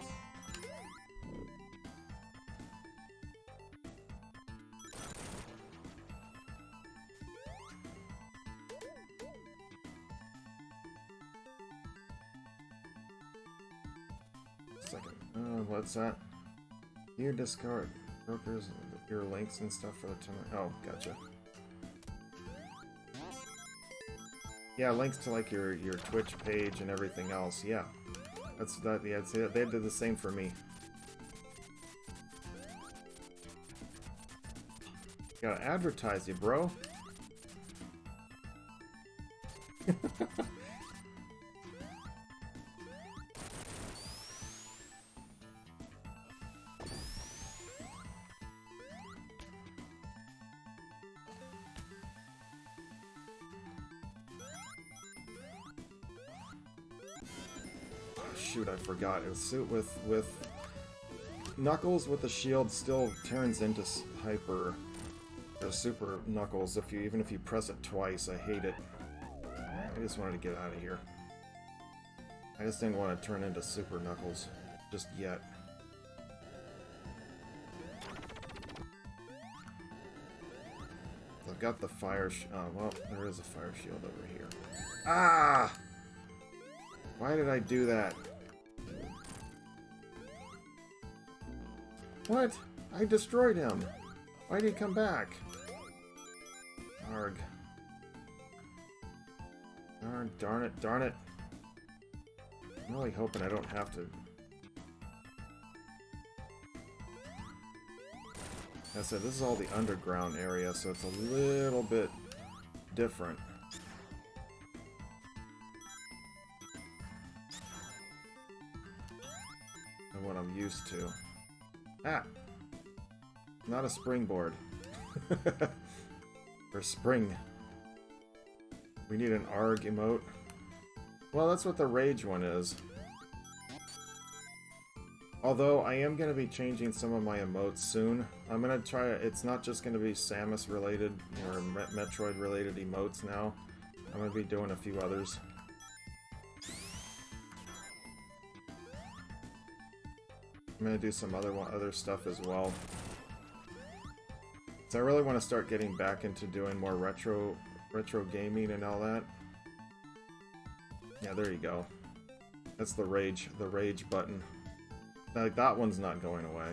What's that? You discard brokers, your links and stuff for the tournament. Oh, gotcha. Yeah, links to like your Twitch page and everything else. Yeah, that's that. Yeah, they did the same for me. Gotta advertise you, bro. Shoot, I forgot. It was suit with Knuckles with the shield still turns into hyper or super Knuckles even if you press it twice. I hate it. I just wanted to get out of here. I just didn't want to turn into Super Knuckles just yet. I've got the fire oh, well, there is a fire shield over here. Ah! Why did I do that? What? I destroyed him. Why did he come back? Arg. Darn it, darn it. I'm really hoping I don't have to... As I said, this is all the underground area, so it's a little bit different. Than what I'm used to. Ah! Not a springboard. Or spring. We need an ARG emote. Well, that's what the Rage one is. Although, I am going to be changing some of my emotes soon. I'm going to try... It's not just going to be Samus related or Metroid related emotes now. I'm going to be doing a few others. I'm going to do some other stuff as well. So I really want to start getting back into doing more retro gaming and all that. Yeah, there you go. That's the rage button. Like, that one's not going away.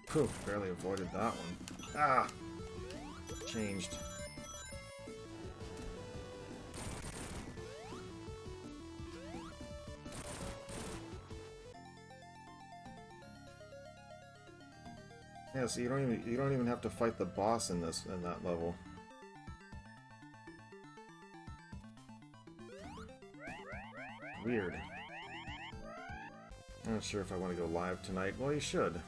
Phew, barely avoided that one. Ah! Changed. Yeah, so you don't even have to fight the boss in that level. Weird. I'm not sure if I want to go live tonight. Well, you should.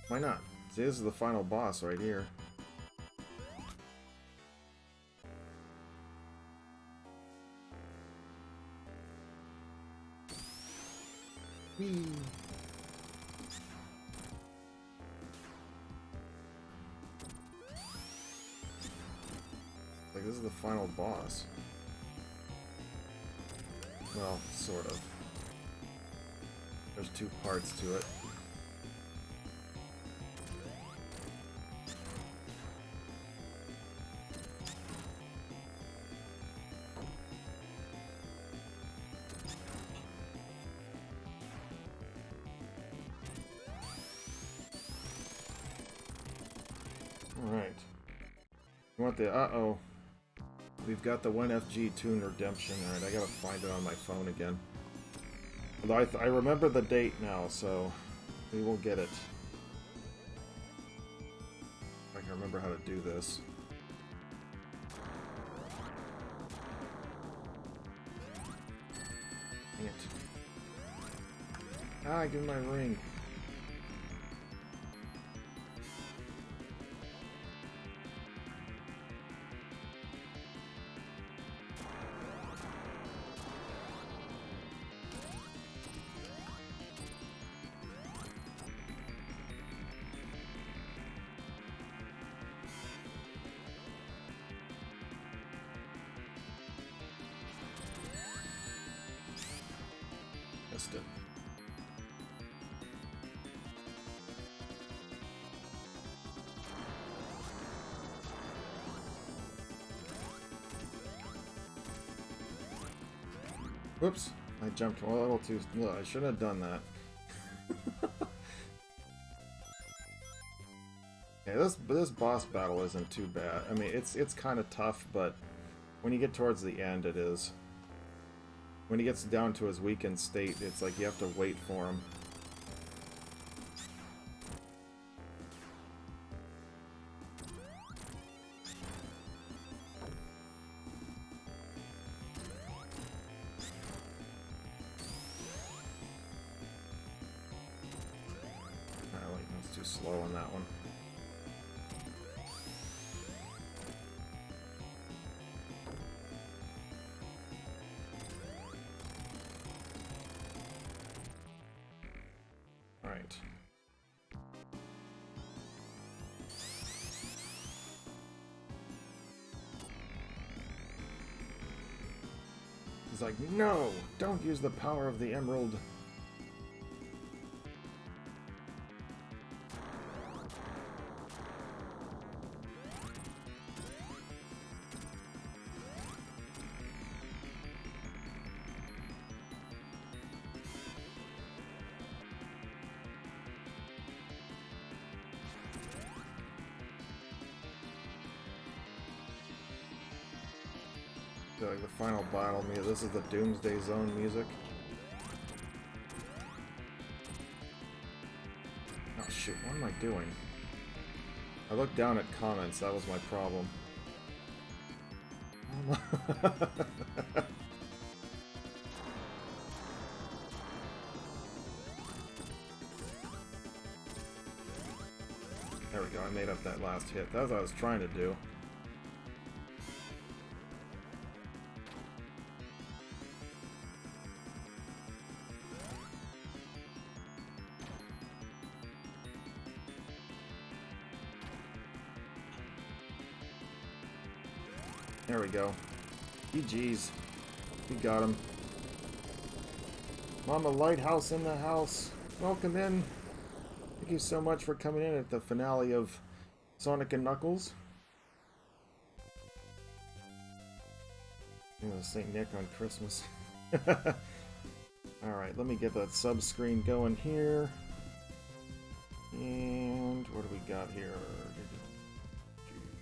Why not? See, this is the final boss right here. Whee! Like, this is the final boss. Well, sort of. There's two parts to it. Alright. You want the... Uh-oh. We've got the 1FG Toon Redemption. Alright, I gotta find it on my phone again. Although I remember the date now, so we will get it. If I can remember how to do this. Dang it. Ah, give me my ring. Missed it. Whoops, I jumped a little too... Look, I shouldn't have done that. Yeah, this boss battle isn't too bad. I mean, it's kind of tough, but when you get towards the end, it is. When he gets down to his weakened state, it's like you have to wait for him. Too slow on that one. Alright. He's like, no! Don't use the power of the emerald! Like the final battle music. This is the Doomsday Zone music. Oh shoot, what am I doing? I looked down at comments, that was my problem. There we go, I made up that last hit. That's what I was trying to do. There we go. GG's. We got him. Mama Lighthouse in the house. Welcome in. Thank you so much for coming in at the finale of Sonic and Knuckles. St. Nick on Christmas. Alright, let me get that sub screen going here. And what do we got here?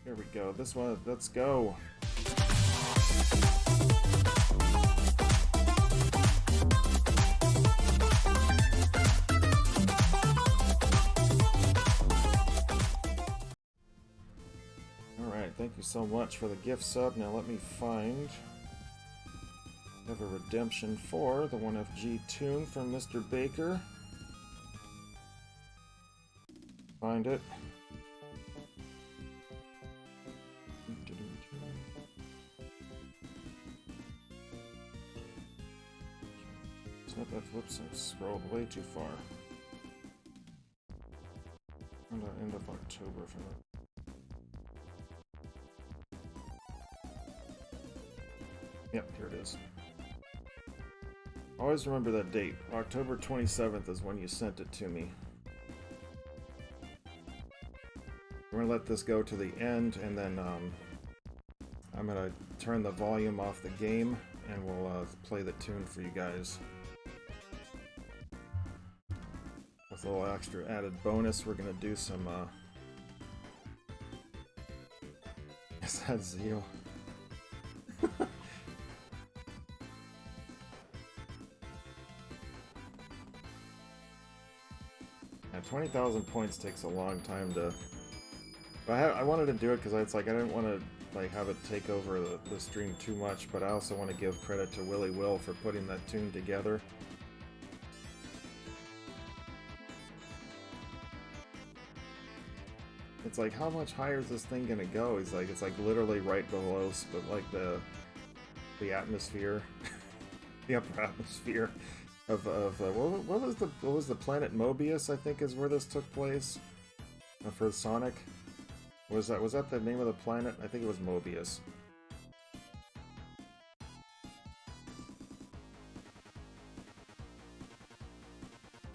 There we go. This one, let's go. Alright, thank you so much for the gift sub. Now let me find... I have a redemption for the 1FG tune from Mr. Baker. Find it. Whoops, I scrolled way too far. End of October for that. Yep, here it is. Always remember that date. October 27th is when you sent it to me. We're gonna let this go to the end, and then I'm gonna turn the volume off the game, and we'll play the tune for you guys. With a little extra added bonus, we're gonna do some, is that Zeal? Yeah, 20,000 points takes a long time to... I wanted to do it because it's like I didn't want to like have it take over the stream too much, but I also want to give credit to Willy Will for putting that tune together. It's like, how much higher is this thing gonna go? He's like, it's like literally right below, but like the atmosphere, the upper atmosphere of what was the planet Mobius? I think is where this took place for Sonic. Was that the name of the planet? I think it was Mobius.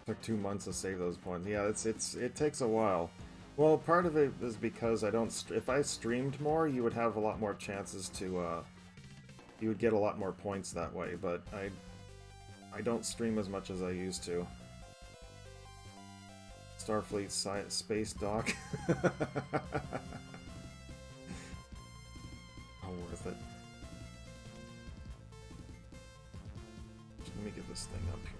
Took 2 months to save those points. Yeah, it takes a while. Well, part of it is because I don't. If I streamed more, you would have a lot more chances to. You would get a lot more points that way, but I don't stream as much as I used to. Starfleet Space Dock. All worth it. Let me get this thing up here.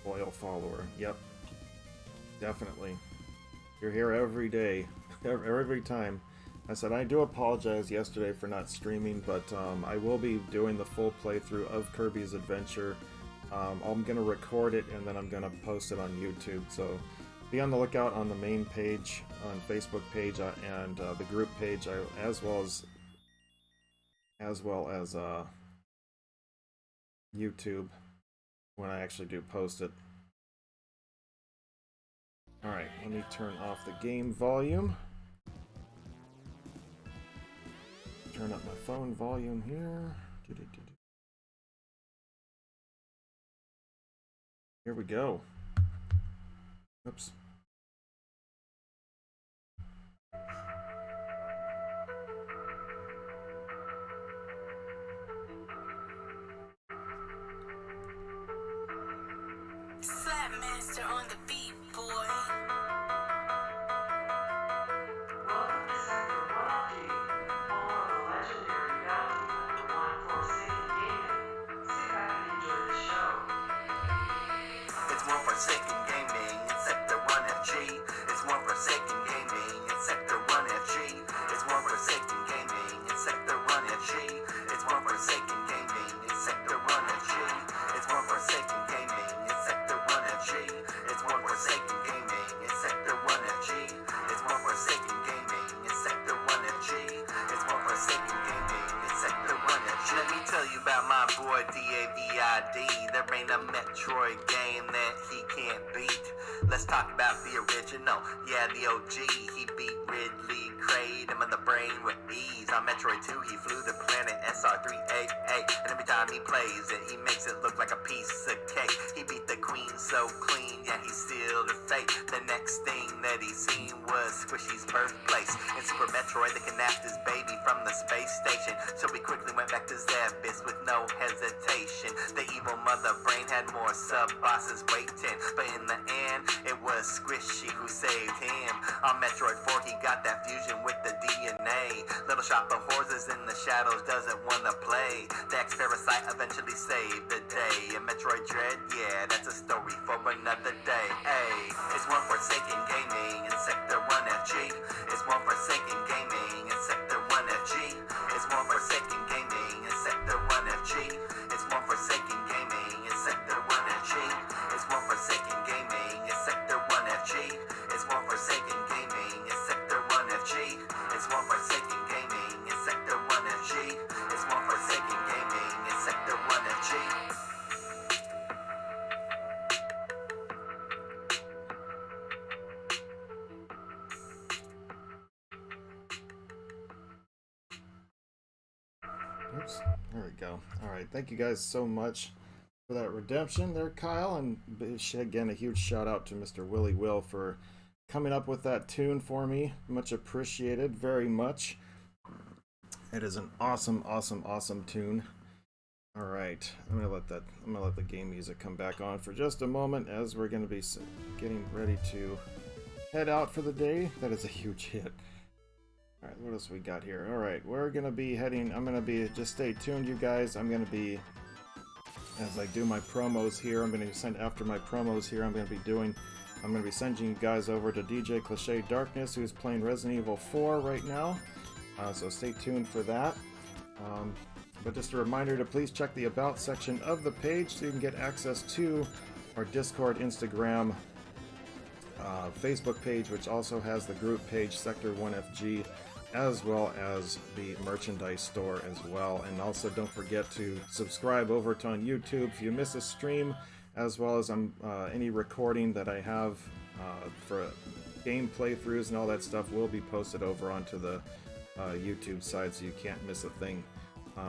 Loyal follower. Yep. Definitely. You're here every day. Every time. I said I do apologize yesterday for not streaming, but I will be doing the full playthrough of Kirby's Adventure. I'm going to record it and then I'm going to post it on YouTube, so be on the lookout on the main page, on Facebook page, and the group page, as well as YouTube when I actually do post it. Alright, let me turn off the game volume. Turn up my phone volume here. Here we go. Oops. Slapmaster on the beat, boy. Forsaken Gaming in Sector 1FG. It's more Forsaken Gaming in Sector 1FG. It's more Forsaken Gaming in Sector 1FG. It's more Forsaken Gaming in Sector 1FG. It's more Forsaken Gaming in Sector 1FG. It's more Forsaken Gaming in Sector 1FG. It's more Forsaken Gaming in Sector 1FG. It's more Forsaken Gaming in Sector 1FG. Let me tell you about my boy DAVID. There ain't a Metroid game that he can't beat. Let's talk about the original, yeah, the OG. He beat Ridley, Kraid him in the brain with ease. On Metroid 2, he flew the planet SR388, and every time he plays it, he makes it look like a piece of cake. He beat the queen so clean, yeah, he sealed her fate. The next thing that he seen was Squishy's birthplace. In Super Metroid, they kidnapped his baby from the space station, so he quickly went back to Zebis with no hesitation. The evil mother brain had more sub-bosses waiting, but in the end, it was Squishy who saved him. On Metroid 4, he got that fusion with the DNA. Little Shop of Horses in the shadows doesn't wanna play. The X-Parasite eventually saved the day. And Metroid Dread, yeah, that's a story for another day. Hey, it's one Forsaken Gaming in Sector 1FG. It's one Forsaken Gaming in Sector 1FG. It's one Forsaken Gaming in Sector 1FG. It's one Forsaken Gaming in Sector 1FG. It's one Forsaken Gaming in Sector 1FG. It's one Forsaken Gaming in Sector 1FG. It's one Forsaken Gaming in Sector 1FG. It's one Forsaken Gaming in Sector 1FG. Oops. There we go. Alright, thank you guys so much for that redemption there, Kyle. And again, a huge shout out to Mr. Willie Will for coming up with that tune for me. Much appreciated, very much. It is an awesome, awesome, awesome tune. Alright, I'm gonna let the game music come back on for just a moment as we're gonna be getting ready to head out for the day. That is a huge hit. Alright, what else we got here? Alright, we're gonna be heading, just stay tuned, you guys. I'm gonna be, as I do my promos here, I'm gonna send, after my promos here, I'm gonna be sending you guys over to DJ Cliché Darkness, who's playing Resident Evil 4 right now. So stay tuned for that. But just a reminder to please check the About section of the page so you can get access to our Discord, Instagram, Facebook page, which also has the group page, Sector 1FG, as well as the merchandise store as well. And also don't forget to subscribe over to on YouTube if you miss a stream, as well as any recording that I have for game playthroughs and all that stuff will be posted over onto the YouTube side, so you can't miss a thing.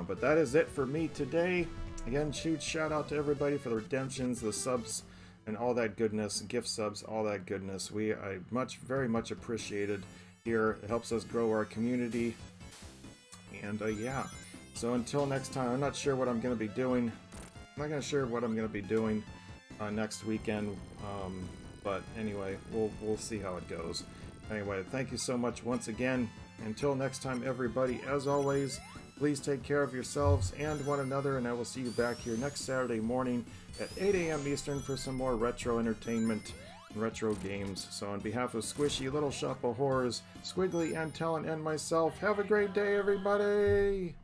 But that is it for me today. Again, huge shout out to everybody for the redemptions, the subs, and all that goodness, gift subs, all that goodness. I very much appreciated here. It helps us grow our community. And yeah, so until next time, I'm not sure what I'm going to be doing. I'm not going to share what I'm going to be doing next weekend. But anyway, we'll see how it goes. Anyway, thank you so much once again. Until next time, everybody, as always, please take care of yourselves and one another, and I will see you back here next Saturday morning at 8 a.m. Eastern for some more retro entertainment and retro games. So on behalf of Squishy, Little Shop of Horrors, Squiggly, and Talon, and myself, have a great day, everybody!